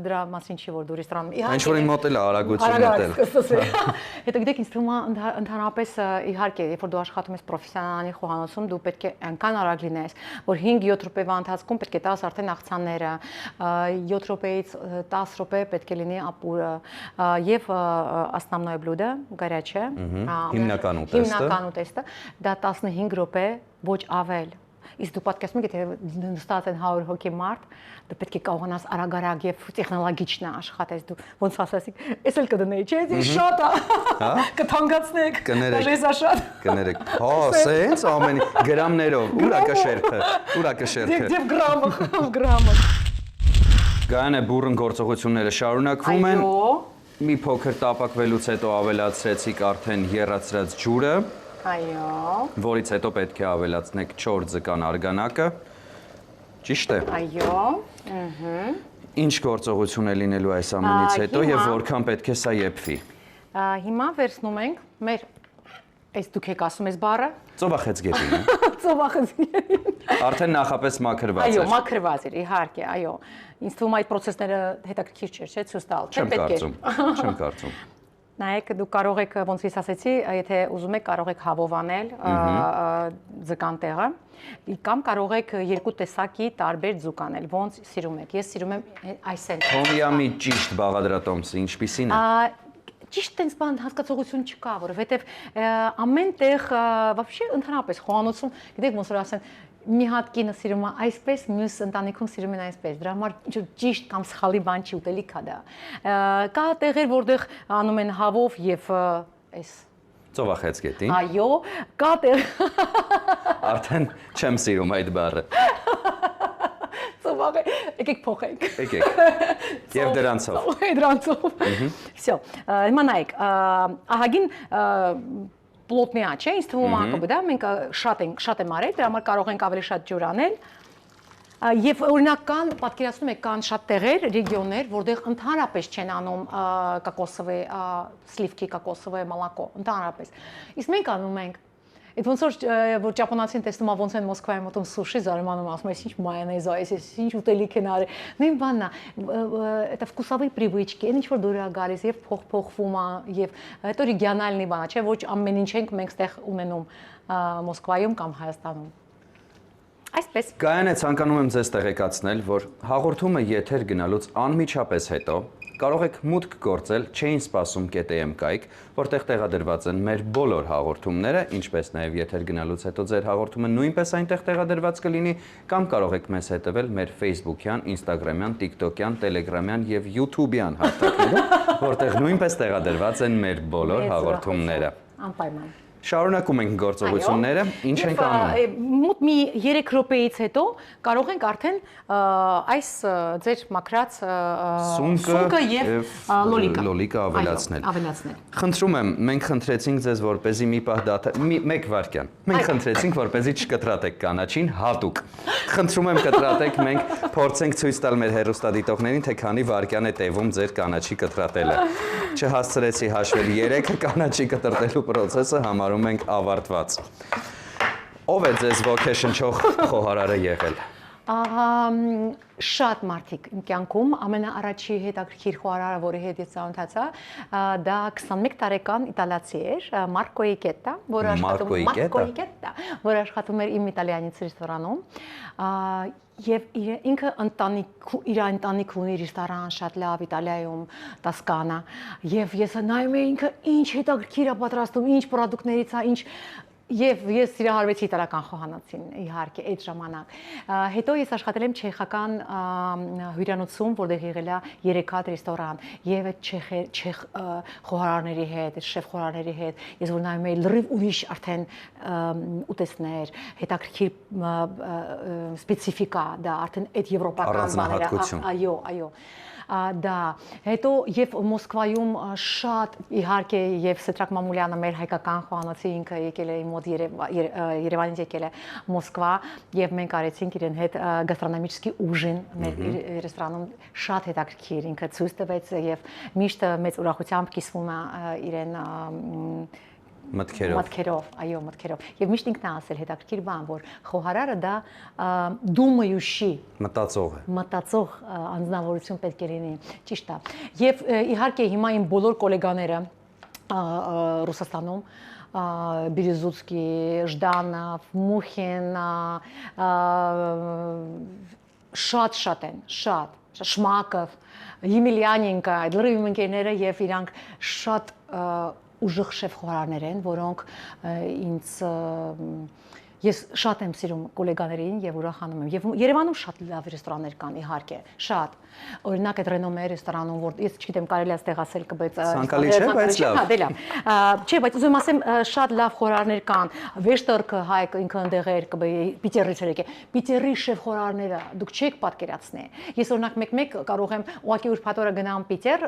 դրա մասին չի, որ դու ռեստորանում։ Ինչ որ մոտել է արագություն մոտել։ Հետո գիտեք, ինձ թվում է ընդհանրապես իհարկե, երբ որ դու աշխատում ես պրոֆեսիոնալի խոհանոցում, դու պետք է այնքան արագ լինես, որ 5-7 րոպեվա ընթացքում պետք է տաս արդեն աղցանները, 7 րոպեից 10 րոպե պետք է լինի ապուրը, եւ основное блюдо горячее, հիմնական ուտեստը, դա 15 րոպե, ոչ ավել։ Իսկ դու պատկերացնում ես, եթե նստած են 100 հոգի մարդ, դու պետք է կարողանաս արագ եւ տեխնոլոգիչն աշխատես, դու ոնց ասացիք, էս էլ կդնեի, չէ՞, դի շատ է։ Կթանկացնեք, դաժեսա շատ։ Կներեք։ Հա, սենց ամեն գրամներով, ուրա կշերքը։ Դեպ գրամը։ Գայանը բուրըն գործողությունները շարունակվում են։ Մի փոքր տապակվելուց հետո ավելացրեցիք արդեն եռացրած ջուրը։ Այո։ Որից հետո պետք է ավելացնեք 4 ձկան արգանակը։ Ճիշտ է։ Այո։ Ինչ գործողություն է լինելու այս ամենից հետո եւ որքան պետք է սա եփվի։ Հիմա վերցնում ենք մեր այս դուք եք ասում ես բառը։ Ծովախեցգետինը։ Ծովախեցգետին։ Արդեն նախապես մաքրված է։ Այո, մաքրված էր, իհարկե, այո։ Ինձ թվում է այդ process-ները հետաքրքիր չէ, չէ՞, ցույց տալ։ Չեմ կարծում։ Նայեք, դուք կարող եք, ոնց ես ասեցի, եթե ուզում եք, կարող եք հավով անել ձկան տեղը, կամ կարող եք երկու տեսակի տարբեր ձուկ անել, ոնց սիրում եք։ Ես սիրում եմ այսեն։ Թոմյամի ճիշտ բաղադրատոմսը ինչպիսին է։ Ճիշտ տենց բան հասկացողություն չկա, որովհետև ամեն տեղ вообще ընդհանրապես խոհանոցում, գիտեք, ոնց որ ասեն, մի հատ կինը սիրում է այսպես, մյուս ընտանիքում սիրում են այսպես։ Դրա համար ճիշտ կամ սխալի բան չի, ուտելիք է դա։ Կա տեղեր, որտեղ անում են հավով եւ այս Ծովախեցգետին։ Այո, կա տեղ։ Արդեն չեմ սիրում այդ բառը։ Ծովախ, եկեք փոխենք։ Եկեք։ Եւ դրանցով։ Դրանցով։ Всё։ Հիմա նայեք, ահագին պլոտնիա, չէ՞, ինձ թվում է հակոբը, դա մենք շատ եմ արել, դրա համար կարող ենք ավելի շատ ջուր անել։ Եվ օրինակ կան, պատկերացնում եք, կան շատ տեղեր, ռեգիոններ, որտեղ ընդհանրապես չեն անում կոկոսովե, սլիվքի կոկոսովե մոլակո, ընդհանրապես։ Իսկ մենք անում ենք։ Այդ ոնց որ ճապոնացին տեսնում ա ոնց են Մոսկվայում ուտում սուշի, զարմանում ասում ես, ինչ մայոնեզ է, այս ինչ ուտելիք են արել։ Նույն բանն է, это вкусовые привычки, այն ինչ որ դուր է գալիս եւ փոխվում է եւ հետո ռեգիոնալնի բան է, չէ՞, ոչ ամեն ինչ ենք մենք ստեղ ունենում Մոսկվայում կամ Հայաստանում։ Այսպես։ Գայանը ցանկանում եմ ձեզ տեղեկացնել, որ հաղորդումը եթեր գնալուց անմիջապես հետո կարող եք մուտք գործել չէին սպասում .am կայք, որտեղ տեղադրված են մեր բոլոր հաղորդումները, ինչպես նաև եթեր գնալուց հետո ձեր հաղորդումը նույնպես այնտեղ տեղադրված կլինի, կամ կարող եք մեզ հետևել մեր Facebook-յան, Instagram-յան, TikTok-յան, Telegram-յան եւ YouTube-յան հարթակներում, որտեղ նույնպես տեղադրված են մեր բոլոր հաղորդումները։ Անպայման։ Շարունակում ենք գործողությունները, ինչ ենք անում։ Մոտ մի 3 րոպեից հետո կարող ենք արդեն այս ձեր մաքրած սունկը եւ լոլիկը ավելացնել։ Խնդրում եմ, մենք խնդրեցինք ձեզ, որպեսզի մի պահ մեկ վայրկյան։ Մենք խնդրեցինք, որպեսզի չկտրատեք կանաչին հատուկ։ Խնդրում եմ կտրատեք, մենք փորձենք ցույց տալ մեր հեռուստադիտողներին, թե քանի վայրկյան է տևում ձեր կանաչի կտրատելը։ Չհասցրեցի հաշվել 3 կանաչի կտրատելու process-ը համարում ենք ավարտված։ Ով է ձեզ ոգեշնչող խոհարարը եղել։ Շատ մարդիկ իմ կյանքում ամենաառաջի հետաքրքիր խոհարարը, որի հետ ես ծանոթացա, դա 21 տարեկան իտալացի էր, Մարկո Իգետտա, որը աշխատում էր իմ իտալիանից ռեստորանում, եւ ինքը իր ընտանիք ունի ռեստորան շատ լավ Իտալիայում, Տասկանա, եւ ես նայում եի ինքը ինչ հետաքրքիր է պատրաստում, ինչ պրոդուկտներից է, ինչ Եվ ես սիրահարվեցի իտալական խոհանոցին, իհարկե, այդ ժամանակ։ Հետո ես աշխատել եմ չեխական հյուրանոցում, որտեղ եղել է 3 հատ ռեստորան, եւ այդ չեխ խոհարարների հետ, շեֆ խոհարարների հետ, ես որ նայում էի լրիվ ուրիշ արդեն ուտեստներ, հետաքրքիր սպეციფიკա, դա արդեն այդ եվրոպական բաները, այո, դա հետո եւ Մոսկվայում շատ իհարկե եւ Սետրակ Մամուլյանը մեր հայկական խոհանոցի ինքը եկել է մոտ Երևանից եկել է Մոսկվա եւ մենք արեցինք իրեն հետ գաստրոնոմիչսկի ուժին մեր ռեստորանում շատ հետաքրքիր ինքը ցույց տվեց եւ միշտ մեծ ուրախությամբ կիսվում է իրեն մտքերով, այո, մտքերով։ Եվ միշտ ինքն է ասել հետաքրքիր բան, որ խոհարարը դա думающий մտածող անձնավորություն պետք է լինի, ճիշտ է։ Եվ իհարկե հիմա իմ բոլոր գոլեգաները Ռուսաստանում Բիրեզուցկի, Ժդանով, Մուխին շատ են, Շմակով, Եմելյանենկա, այդ լրիվ իմ ընկերները եւ իրանք շատ ուժեղ շեֆ խոհարարներ են, որոնք ինձ ես շատ եմ սիրում գոլեգաներին եւ ուրախանում եմ։ Եվ Երևանում շատ լավ ռեստորաններ կան, իհարկե, շատ։ Օրինակ այդ Ռենոմե ռեստորանում, որ ես չգիտեմ, կարելի է այստեղ ասել կբեց ցանկալի չէ, բայց լավ։ Չէ, բայց ուզում ասեմ շատ լավ խոհարարներ կան։ Վեշտերքը հայկ ինքը ընդեղ էր Պիտերից էր եկել։ Պիտերի շեֆ խոհարարները դուք չեք պատկերացնի։ Ես օրինակ մեկ կարող եմ ուղղակի ուրբաթ օրը գնամ Պիտեր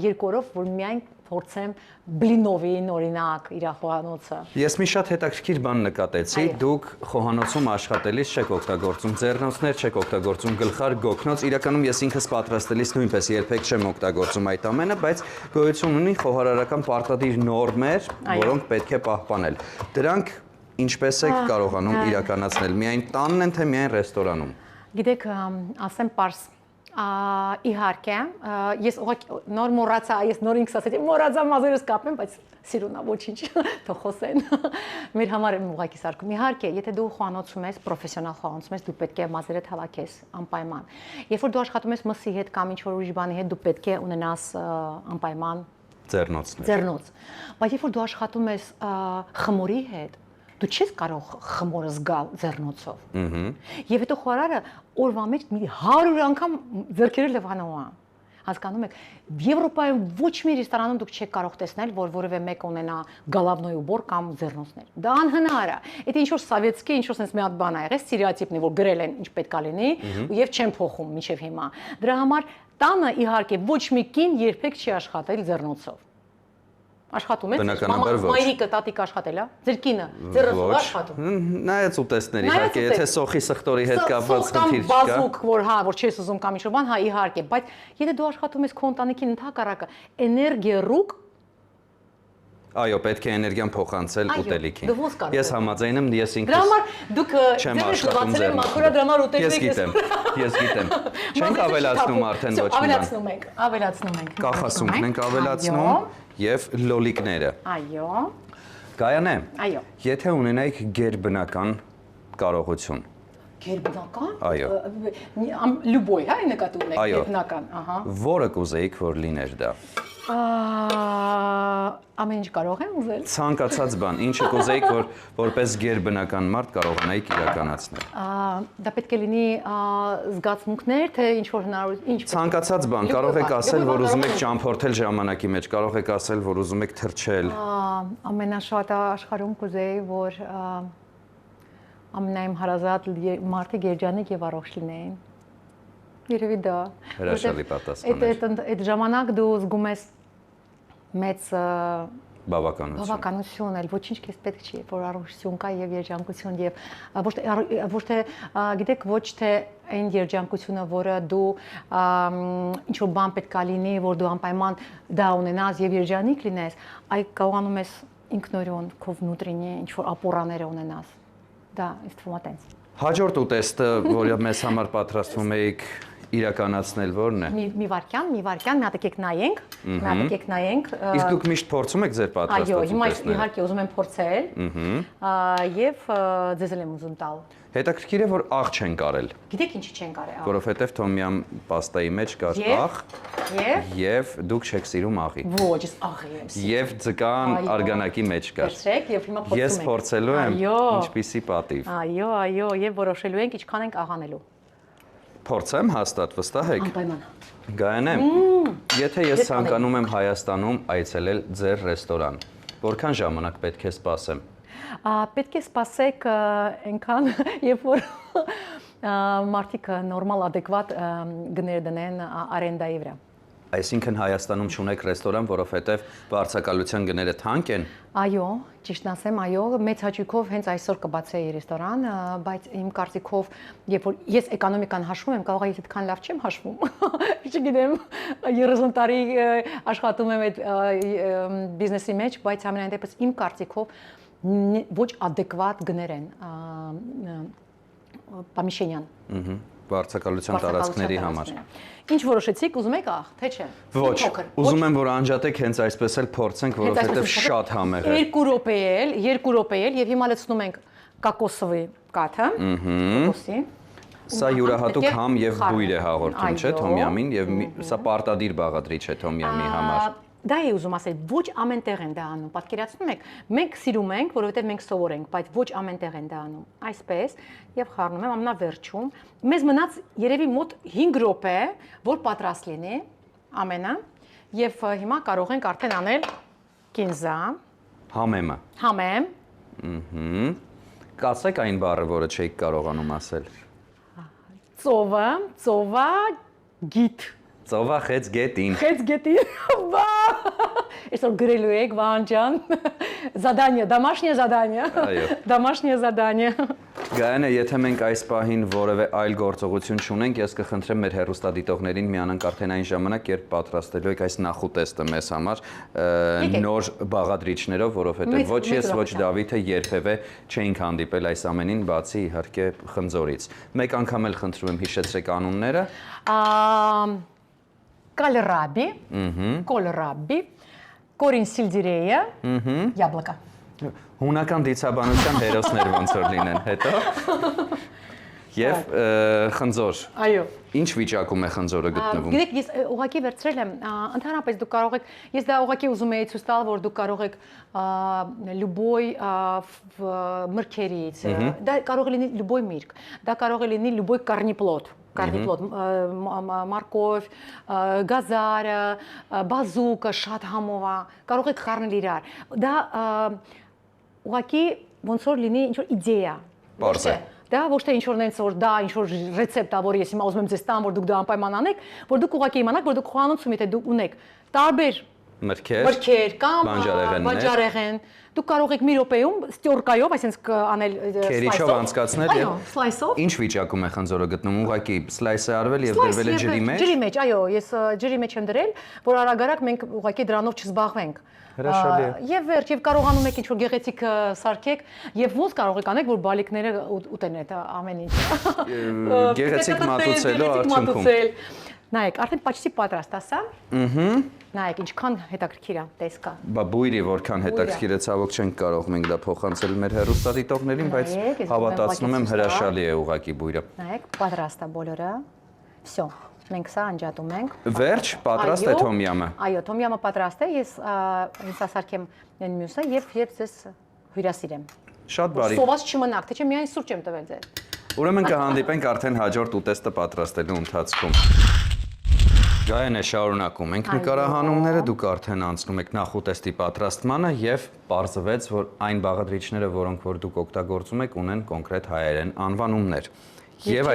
2 օրով, որ միայն փորձեմ բլինովին օրինակ իր խոհանոցը։ Ես մի շատ հետաքրքիր բան նկատեցի, դուք խոհանոցում աշխատելիս չեք օգտագործում ձեռնոցներ, չեք օգտագործում գլխար, գոգնոց, իրականում ես ինքս պատրաստելիս նույնպես երբեք չեմ օգտագործում այդ ամենը, բայց գոյություն ունի խոհարարական պարտադիր նորմեր, որոնք պետք է պահպանել։ Դրանք ինչպես եք կարողանում իրականացնել, միայն տանն են, թե միայն ռեստորանում։ Գիտեք, ասեմ պարզ իհարկե, ես նոր մոռացա, ես նոր ինքս ասեցի, մոռացա մազերս կապեմ, բայց սիրունա ոչինչ, թող խոսեն։ Մեր համար եմ ուղղակի սարքում։ Իհարկե, եթե դու խոհանոցում ես, պրոֆեսիոնալ խոհանոցում ես, դու պետք է մազերդ հավաքես անպայման։ Երբ որ դու աշխատում ես մսի հետ կամ ինչ-որ ուրիշ բանի հետ, դու պետք է ունենաս անպայման ձեռնոց։ Բայց երբ որ դու աշխատում ես խմորի հետ, դու չես կարող խմորը զգալ ձեռնոցով։ Եվ հետո խոհարարը օրվա մեջ 100 անգամ ձեռքերը լվանում է։ Հասկանում եք, Եվրոպայում ոչ մի ռեստորանում դուք չեք կարող տեսնել, որ որևէ մեկ ունենա գալավնոյ ուբոր կամ ձեռնոցներ։ Դա անհնար է։ Այդ ինչ որ սովետский, ինչ որ sense մի հատ բան է եղել, ստերեոտիպն է, որ գրել են ինչ պետք է լինի, եւ չեն փոխում մինչեւ հիմա։ Դրա համար տանը իհարկե ոչ մի կին երբեք չի աշխատել ձեռնոցով։ Աշխատում եք, մայրիկը, տատիկը աշխատել է, ձեր կինը, ձեռնոցով աշխատում։ Նայած ուտեստներ իհարկե, եթե սոխի սխտորի հետ կապված խնդիր չկա։ Բազուկ, որ որ չես ուզում կամ ինչ-որ բան, իհարկե, բայց եթե դու աշխատում ես քո ընտանիքին ընդհակառակը, էներգիա ռուկ Այո, պետք է էներգիան փոխանցել ուտելիքին։ Ես համաձայն եմ, ես ինքս դրա համար դուք չեմ աշխատում մաքուրա դրա համար ուտելիք ես գիտեմ։ Չենք ավելացնում արդեն ոչ մի բան։ Ավելացնում ենք։ Կախասունքն ենք ավելացնում եւ լոլիկները։ Այո։ Գայանե։ Այո։ Եթե ունենայիք գերբնական կարողություն։ Գերբնական։ Այո։ Լյուբոյ, հա, նկատում եք գերբնական, ահա։ Որը կուզեիք, որ լիներ դա։ Ամեն ինչ կարող եմ ուզել։ Ցանկացած բան, ինչը կուզեիք, որ որպես գերբնական մարդ կարողանայիք իրականացնել։ Դա պետք է լինի զգացմունքներ, թե ինչ որ հնարավոր ինչ։ Ցանկացած բան, կարող եք ասել, որ ուզում եք ճամփորդել ժամանակի մեջ, կարող եք ասել, որ ուզում եք թռչել։ Ամենաշատը աշխարհում կուզեի, որ ամենայմ հարազատ մարդիկ երջանիկ եւ առողջ լինեին։ Երևի դա։ Հրաշալի պատասխան է։ Այդ ժամանակ դու զգում ես մեծ բավականություն, էլ ոչինչ քեզ պետք չի, որ առողջություն կա եւ երջանկություն եւ ոչ թե գիտեք ոչ թե այն երջանկությունը, որը դու ինչ որ բան պետք է լինի, որ դու անպայման դա ունենաս եւ երջանիկ լինես, այլ կարողանում ես ինքնուրույն քո внутренние ինչ որ ապորաները ունենաս։ Դա ինձ թվում է տենց։ Հաջորդ ուտեստը, որը մեզ համար պատրաստվում էիք իրականացնել, որն է։ Մի վարքյան, մի հատ եկեք նայենք, Իսկ դուք միշտ փորձում եք ձեր պատրաստած այո, հիմա ուտեստները։ իհարկե ուզում եմ փորձել, եւ ձեզ էլ եմ ուզում տալ։ Հետաքրքիր է, որ աղ չեն կարել, Գիտեք ինչի չեն կարել աղ։ որովհետև թոմյամ պաստայի մեջ կար աղ, եւ դուք չեք սիրում աղի։ Ոչ, ես աղի եմ սիրում։ Եվ ձկան արգանակի մեջ կար։ Վերցրեք եւ հիմա փորձում ենք։ Ես փորձելու եմ, Այո։ ինչպիսի պատիվ։ Այո, եւ որոշելու ենք ինչքան ենք աղանելու։ Փորձեմ հաստատ, վստահ եք։ Անպայման։ Գայանե, եթե ես ցանկանում եմ Հայաստանում այցելել ձեր ռեստորան, որքան ժամանակ պետք է սպասեմ։ Պետք է սպասեք այնքան, երբ որ մարդիկ նորմալ adekvat գներ դնեն արենդայի վրա։ Այսինքն Հայաստանում չունեք ռեստորան, որովհետև վարձակալության գները թանկ են։ Այո, ճիշտն ասեմ, այո, մեծ հաճույքով հենց այսօր կբացեի ռեստորան, բայց իմ կարծիքով, երբ որ ես էկոնոմիկան հաշվում եմ, կարող է ես այդքան լավ չեմ հաշվում։ Չգիտեմ, 30 տարի աշխատում եմ այդ բիզնեսի մեջ, բայց ամենայն դեպս իմ կարծիքով ոչ adekvat գներ են Պամիշենյան։ Վարձակալության տարածքների համար։ Ինչ որոշեցիք, ուզում եք աղ, թե չէ։ Ոչ, ուզում եմ որ անջատեք հենց այսպես էլ փորձենք, որովհետև շատ համեղ է։ 2 րոպե էլ եւ հիմա լցնում ենք կոկոսովի կաթը, կոկոսի։ Սա յուրահատուկ համ եւ բույր է հաղորդում, չէ՞, թոմյամին եւ սա պարտադիր բաղադրիչ է թոմյամի համար։ Դա է ուզում ասել, ոչ ամենտեղ են դա անում, պատկերացնում եք, մենք սիրում ենք, որովհետև մենք սովոր ենք, բայց ոչ ամենտեղ են դա անում։ Այսպես, եւ խառնում եմ ամենավերջում, մեզ մնաց երևի մոտ 5 րոպե, որ պատրաստ լինի ամենը, եւ հիմա կարող ենք արդեն անել կինզա, Համեմը։ համեմ, Կասեք այն բառը, որը չէիք կարողանում ասել։ ծովա, գիտ, Ծովա խեց գետին։ խեց գետի, բա, այսօր գրելու եք, Վահան ջան, задание, домашнее задание, домашнее задание։ Գայանե, եթե մենք այս պահին որևէ այլ գործողություն չունենք, ես կխնդրեմ մեր հեռուստադիտողներին միանանք արդեն այն ժամանակ, երբ պատրաստելու եք այս նախուտեստը մեզ համար նոր բաղադրիչներով, որովհետև ոչ ես, ոչ Դավիթը երբևէ չէինք հանդիպել այս ամենին, բացի իհարկե խնձորից։ Մեկ անգամ էլ խնդրում եմ հիշեցրեք անունները։ Կոլրաբի, կորին սիլդիրեյը, яблоко։ Հունական դիցաբանության հերոսներ ոնց որ լինեն, հետո եւ խնձոր։ Այո։ Ինչ վիճակում է խնձորը գտնվում։ Գիտեք, ես ուղղակի վերցրել եմ, ընդհանրապես դուք կարող եք, ես դա ուղղակի ուզում եի ցույց տալ, որ դուք կարող եք любой մրգերից, դա կարող է լինի любой միրգ, դա կարող է լինի любой корнеплод, մարկով, գազարը, բազուկը, շատ համովա, կարող եք խառնել իրար։ Դա ուղղակի ոնց որ լինի ինչ որ իդեա։ Պարզ է։ Դա ոչ թե ինչ որ նենց որ դա ինչ որ ռեցեպտ ա, որ ես հիմա ուզում եմ ձեզ տամ, որ դուք դա անպայման անեք, որ դուք ուղղակի իմանաք, որ դուք խոհանոցում եթե դուք ունեք տարբեր մրգեր կամ բանջարեղեն, դուք կարող եք մի րոպեում ստյորկայով, այսինքն անել քերիչով անցկացնել եւ սլայսով։ Ինչ վիճակում է խնձորը գտնվում, ուղղակի սլայս է արվել եւ դրվել է ջրի մեջ։ Ջրի մեջ, այո, ես ջրի մեջ եմ դրել, որ արագ-արագ մենք ուղղակի դրանով չզբաղվենք։ Հրաշալի է։ Եվ վերջ, եւ կարողանում եք ինչ-որ գեղեցիկ սարքեք, եւ ոնց կարող եք անեք, որ բալիկները ուտեն այդ ամեն ինչը։ Գեղեցիկ մատուցելու արդյունքում։ Նայեք, արդեն պաչսի պատրաստ է սա։ Նայեք, ինչքան հետաքրքիր է տեսքա։ Բա բույրի որքան հետաքրքիր է, ցավոք չենք կարող մենք դա փոխանցել մեր հեռուստադիտողներին, բայց հավատացնում եմ հրաշալի է ուղակի բույրը։ Նայեք, պատրաստ է բոլորը։ Всё, մենք սա անջատում ենք։ Վերջ, պատրաստ է թոմյամը։ Այո, թոմյամը պատրաստ է, ես ինձ ասարկեմ այն մյուսը եւ ձեզ հյուրասիրեմ։ Շատ բարի։ Սոված չմնաք, թե չէ միայն սուրճ եմ տվել ձեզ։ Ուրեմն կհանդիպենք արդեն հաջորդ ուտեստը պատրաստելու ընթացքում։ Գայանե, շարունակում ենք նկարահանումները, դուք արդեն անցնում եք նախուտեստի պատրաստմանը եւ պարզվեց, որ այն բաղադրիչները, որոնք որ դուք օգտագործում եք, ունեն կոնկրետ հայերեն անվանումներ։ Եվ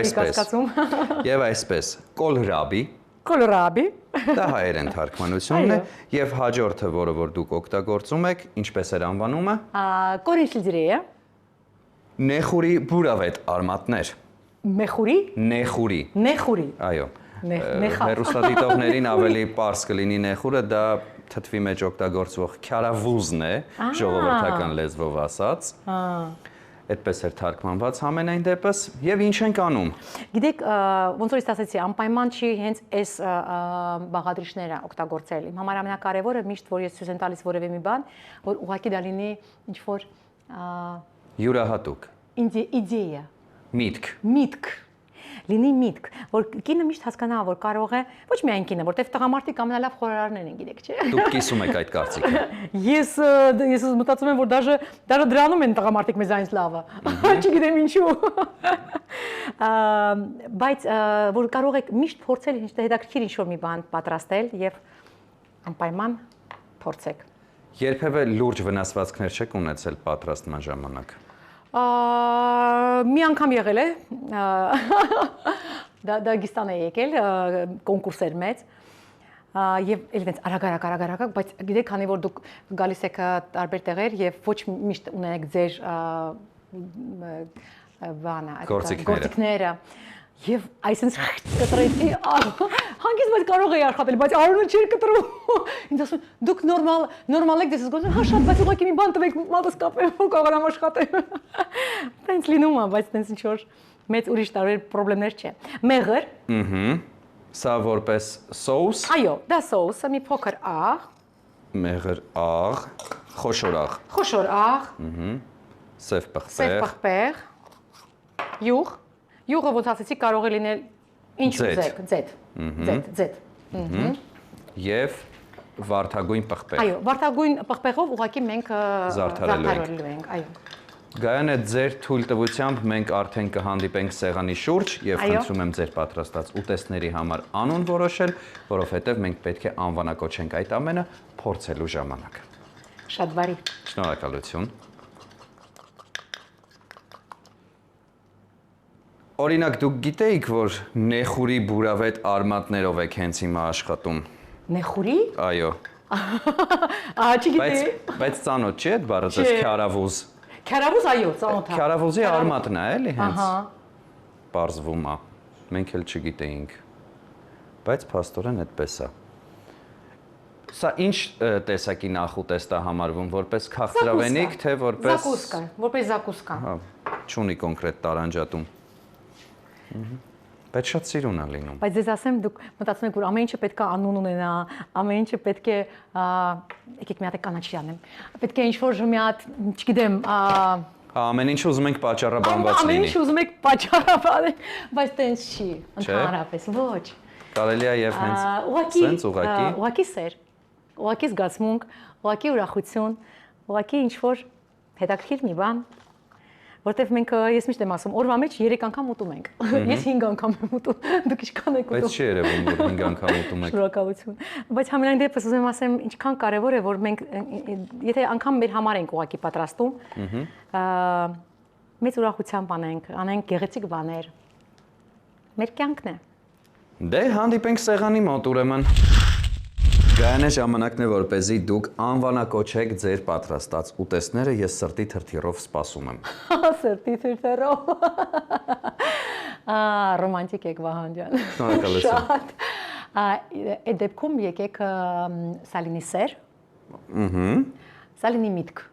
այսպես, կոլրաբի, դա հայերեն թարգմանությունն է, եւ հաջորդը, որը որ դուք օգտագործում եք, ինչպես էր անվանումը։ Կորին սիլդիրեյը։ Նեխուրի բուրավետ արմատներ։ Մեխուրի։ Նեխուրի։ Այո։ Հեռուստադիտողներին ավելի պարզ կլինի նեխուրը, դա թթվի մեջ օգտագործվող քյարավուզն է, ժողովրդական լեզվով ասած։ այդպես էր թարգմանված ամենայն դեպս եւ ինչ ենք անում։ Գիտեք, ոնց որ ասացի, անպայման չի հենց այս բաղադրիչները օգտագործել։ Իմ համար ամենակարևորը միշտ որ ես ցույց եմ տալիս որևէ մի բան, որ ուղղակի դա լինի ինչ որ յուրահատուկ իդեա, միտք լինի միտք, որ կինը միշտ հասկանա, որ կարող է, ոչ միայն կինը, որտեվ տղամարդիկ ամենալավ խորարարներն են, գիտեք, չէ՞։ Դուք կիսում եք այդ կարծիքը։ Ես մտածում եմ, որ դաժե դրանում են տղամարդիկ մեզ այնց լավը։ Չգիտեմ ինչու։ Բայց որ կարող եք միշտ փորձել հետաքրքիր ինչ-որ մի բան պատրաստել եւ անպայման փորձեք։ Երբևէ լուրջ վնասվածքներ չեք ունեցել պատրաստման ժամանակ։ Մի անգամ եղել է, Դագստան է եկել, կոնկուրս էր մեծ, եւ այլևս արագ, բայց գիտեք, քանի որ դուք գալիս եք տարբեր տեղեր եւ ոչ միշտ ունեք ձեր գործիքները եւ այսինքն կտրեցի հանգիստ բայց կարող էի աշխատել, բայց Արոնը չէր կտրում։ Ինձ ասում դուք նորմալ եք դες գործում, հա շատ, բայց ուղղակի մի բան տվեք, մատս կապեմ, կարողանամ աշխատել։ Տենց լինում է, բայց տենց ինչ որ մեծ ուրիշ տարբեր խնդիրներ չէ։ Մեղր։ Սա որպես սոուս։ Այո, դա սոուսը մի փոքր աղ։ Մեղր աղ, խոշոր աղ։ Խոշոր աղ։ Սև Սև պղպեղ։ Յուղը ոնց ասեցի կարող է լինել ինչ ուզեք, ձեթ։ Եվ վարդագույն պղպեղ։ Այո, վարդագույն պղպեղով ուղղակի մենք զարդարելու ենք, այո։ Գայանե, ձեր թույլտվությամբ մենք արդեն կհանդիպենք սեղանի շուրջ եւ խնդրում եմ ձեր պատրաստած ուտեստների համար անուն որոշել, որովհետեւ մենք պետք է անվանակոչենք այդ ամենը փորձելու ժամանակ։ Շատ բարի։ Շնորհակալություն։ Օրինակ դուք գիտեիք, որ նեխուրի բուրավետ արմատներով եք հենց հիմա աշխատում։ Նեխուրի։ Այո։ Չգիտեի։ Բայց ծանոթ չի այդ բառը, դες քարավուզ։ Քարավուզ այո, ծանոթ է։ Քարավուզի արմատն է, էլի հենց։ Պարզվում է։ Մենք էլ չգիտեինք։ Բայց փաստորեն այդպես է։ Սա ինչ տեսակի նախուտեստ է համարվում, որպես քաղցրավենիք, թե որպես Զակուսկա, որպես զակուսկա։ Հա, չունի կոնկրետ տարանջատում։ Բայց շատ սիրուն է լինում։ Բայց ես ասեմ, դուք մտածում եք, որ ամեն ինչը պետք է անուն ունենա, ամեն ինչը պետք է, եկեք մի հատ կանաչի անեմ։ Պետք է ինչ-որ մի հատ, չգիտեմ, ամեն ինչ ուզում ենք պատճառաբանված լինի։ Ամեն ինչ ուզում եք պատճառաբանել, բայց տենց չի, ընդհանրապես, ոչ։ Կարելի է եւ հենց սենց ուղղակի սեր, ուղղակի զգացմունք, ուղղակի ուրախություն, ուղղակի ինչ-որ հետաքրքիր մի բան, որտեվ մենք ես միշտ եմ ասում, օրվա մեջ 3 անգամ ուտում ենք։ Ես 5 անգամ եմ ուտում, դուք ինչքան եք ուտում։ Բայց չի երևում, որ 5 անգամ ուտում եք։ Շնորհակալություն։ Բայց համենայն դեպս ուզում եմ ասեմ, ինչքան կարևոր է, որ մենք եթե անգամ մեր համար ենք ուղակի պատրաստում, մեծ ուրախությամբ անենք գեղեցիկ բաներ։ Մեր կյանքն է։ Դե հանդիպենք սեղանի մոտ ուրեմն։ Գայանե ժամանակն է, որպեսզի դուք անվանակոչեք ձեր պատրաստած ուտեստները, ես սրտի թրթիռով սպասում եմ։ Սրտի թրթիռով։ Ռոմանտիկ եք Վահան ջան։ Շնորհակալություն։ Շատ։ Այդ դեպքում եկեք սալինի սեր։ Սալինի միտք։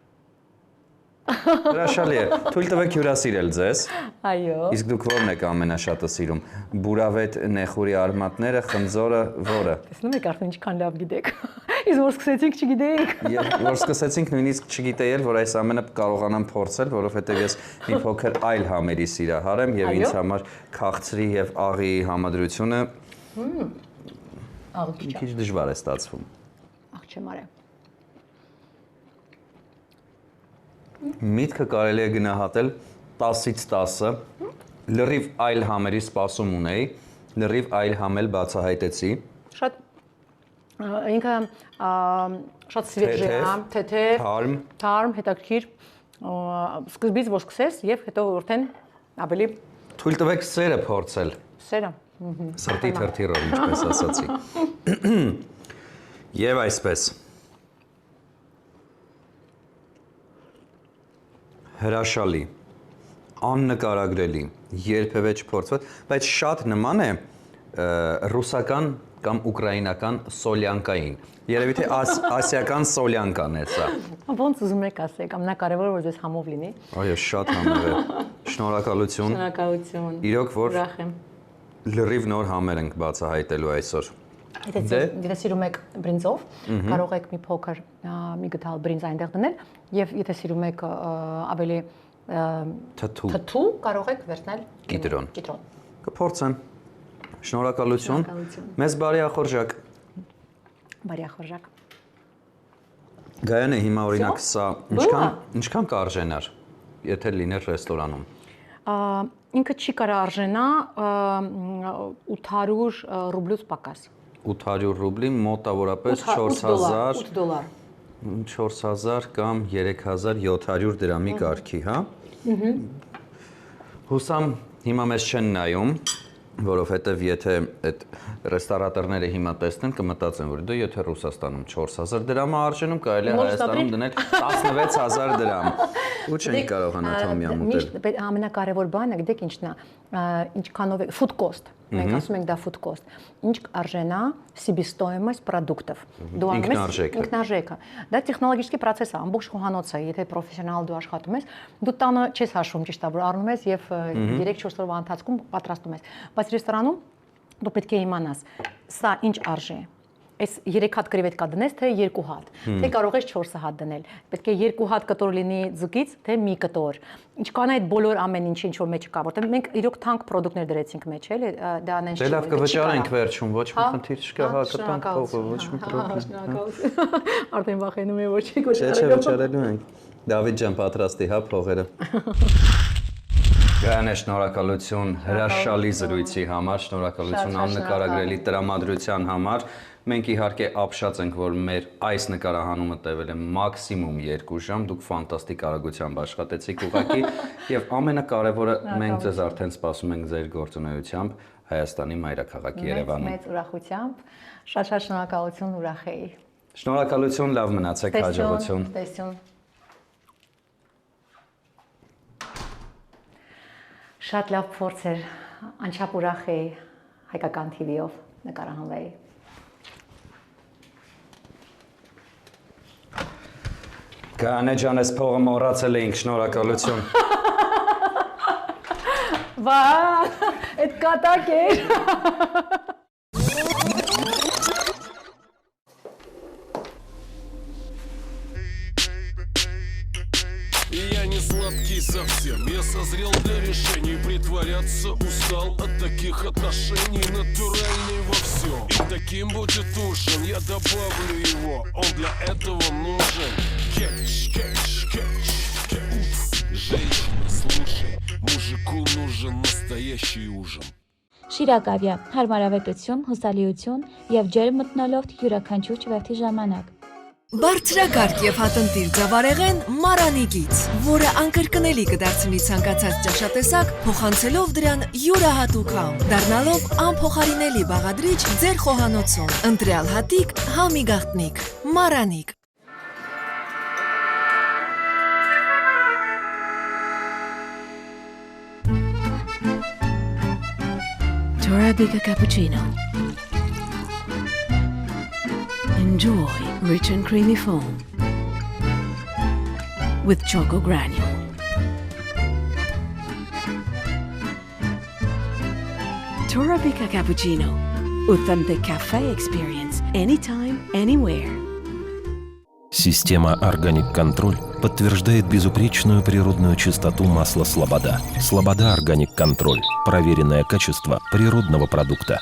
Հրաշալի է։ Թույլ տվեք հյուրասիրել ձեզ։ Այո։ Իսկ դուք ո՞րն եք ամենաշատը սիրում։ Բուրավետ նեխուրի արմատները, խնձորը, ո՞րը։ Տեսնում եք արդեն ինչքան լավ գիտեք։ Իսկ որ սկսեցինք չգիտեինք։ Եվ որ սկսեցինք նույնիսկ չգիտեի, որ այս ամենը կարողանամ փորձել, որովհետև ես մի փոքր այլ համերի սիրահար եմ եւ ինձ համար քաղցրի եւ աղի համադրությունը քիչ դժվար է ստացվում։ Աղ չեմ արել։ Միտքը կարելի է գնահատել 10-ից 10-ը, լրիվ այլ համերի սպասում ունեի, լրիվ այլ համ էլ բացահայտեցի։ Շատ ինքը շատ սվեժ է, թեթև, թարմ, հետաքրքիր, սկզբից որ սկսես եւ հետո արդեն ավելի Թույլ տվեք սերը փորձել։ Սերը։ Սրտի թրթիռով, ինչպես ասացի։ Եվ այսպես։ Հրաշալի, աննկարագրելի, երբևէ չփորձված, բայց շատ նման է ռուսական կամ ուկրաինական սոլյանկային։ Երևի թե ասիական սոլյանկան է սա։ Ոնց ուզում եք ասեք, ամենակարևորը որ ձեզ համով լինի։ Այո, շատ համեղ է։ Շնորհակալություն։ Շնորհակալություն։ Իրոք որ Ուրախ եմ։ լրիվ նոր համեր ենք բացահայտելու այսօր։ Եթե սիրում եք բրինձով, կարող եք մի փոքր մի գտալ բրինձ այնտեղ դնել, եւ եթե սիրում եք ավելի թթու, կարող եք վերցնել կիտրոն։ Կփորձեմ։ Շնորհակալություն։ Մեզ բարի ախորժակ։ Բարի ախորժակ։ Գայանը հիմա օրինակ սա ինչքան կարժենար, եթե լիներ ռեստորանում։ Ինքը չի կարա արժենա 800 ռուբլուց պակաս։ 800 ռուբլի մոտավորապես 4000 $8 4000 կամ 3700 դրամի կարգի, հա։ Հուսամ հիմա մեզ չեն նայում, որովհետև եթե այդ ռեստորատորները հիմա տեսնեն, կմտածեն, որ դու եթե Ռուսաստանում 4000 դրամ է արժենում, կարելի է Հայաստանում դնել 16000 դրամ։ Ու չեն կարող անատոմիա մտել։ Ամենակարևոր բանը, գիտեք ինչն է, ինչքանով է food cost։ Մենք ասում ենք դա food cost։ Ինչ արժենա себестоимость продуктов։ Դու ինքնարժեքը։ Դա տեխնոլոգիական process է, ամբողջ խոհանոցը, եթե պրոֆեսիոնալ դու աշխատում ես, դու տանը չես հաշվում, ճիշտ է, որ առնում ես եւ 3-4 օրվա ընթացքում պատրաստում ես։ Բայց ռեստորանում դու պետք է իմանաս, սա ինչ արժե։ Այս 3 հատ կրևետկա դնես, թե 2 հատ, թե կարող ես 4 հատ դնել։ Պետք է 2 հատ կտոր լինի ձուկից, թե մի կտոր։ Ինչքան այդ բոլոր ամեն ինչը ինչ որ մեջ կա, որտեղ մենք իրոք թանկ պրոդուկտներ դրեցինք մեջ, էլի, դա անեն չի։ Դե լավ կվճարենք վերջում, ոչ մի խնդիր չկա, հա, կտանք փողը, ոչ մի պրոբլեմ։ Շնորհակալություն։ Արդեն վախենում եմ, որ չի Չէ, վճարելու ենք։ Դավիթ ջան, պատրաստի, հա, փողերը։ Գայանե, շնորհակալություն հրաշալի զրույցի համար, շնորհակալություն աննկարագրելի տրամադրության համար։ Մենք իհարկե ապշած ենք, որ մեր այս նկարահանումը տևել է մաքսիմում 2 ժամ, դուք ֆանտաստիկ արագությամբ աշխատեցիք ուղղակի եւ ամենակարևորը մենք ձեզ արդեն սպասում ենք ձեր գործունեությամբ Հայաստանի մայրաքաղաք Երևանում։ Մեծ ուրախությամբ, շատ շնորհակալություն, ուրախ էի։ Շնորհակալություն, լավ մնացեք, հաջողություն։ Տեսություն։ Շատ լավ փորձ էր, անչափ ուրախ էի հայկական TV-ով նկարահանվեի։ Գայանե ջան, այս փողը մոռացել էինք, շնորհակալություն։ Վա, այդ կատակ էր։ Я не сладкий совсем, я созрел для решений. Притворяться устал от таких отношений. Натуральный во всем, и таким будет ужин. Я добавлю его, он для этого нужен. Кетч, кетч, кетч, кетч. Женщина, слушай, мужику нужен настоящий ужин. Շիրակավյա, հարմարավետություն, հուսալիություն եւ ջերմ մթնոլորտ յուրաքանչյուր ճվերթի ժամանակ։ Բարձրակարգ եւ հատընտիր ձավարեղեն Մարանիկից, որը անկրկնելի կդարձնի ցանկացած ճաշատեսակ, փոխանցելով դրան յուրահատուկ համ, դառնալով անփոխարինելի բաղադրիչ ձեր խոհանոցում։ Ընտրյալ հատիկ, համի գաղտնիք, Մարանիկ։ Arabica cappuccino. Enjoy rich and creamy foam with choco granule. Arabica cappuccino. Authentic cafe experience anytime, anywhere. Система Organic Control подтверждает безупречную природную чистоту масла Слобода. Слобода Organic Control. Проверенное качество природного продукта.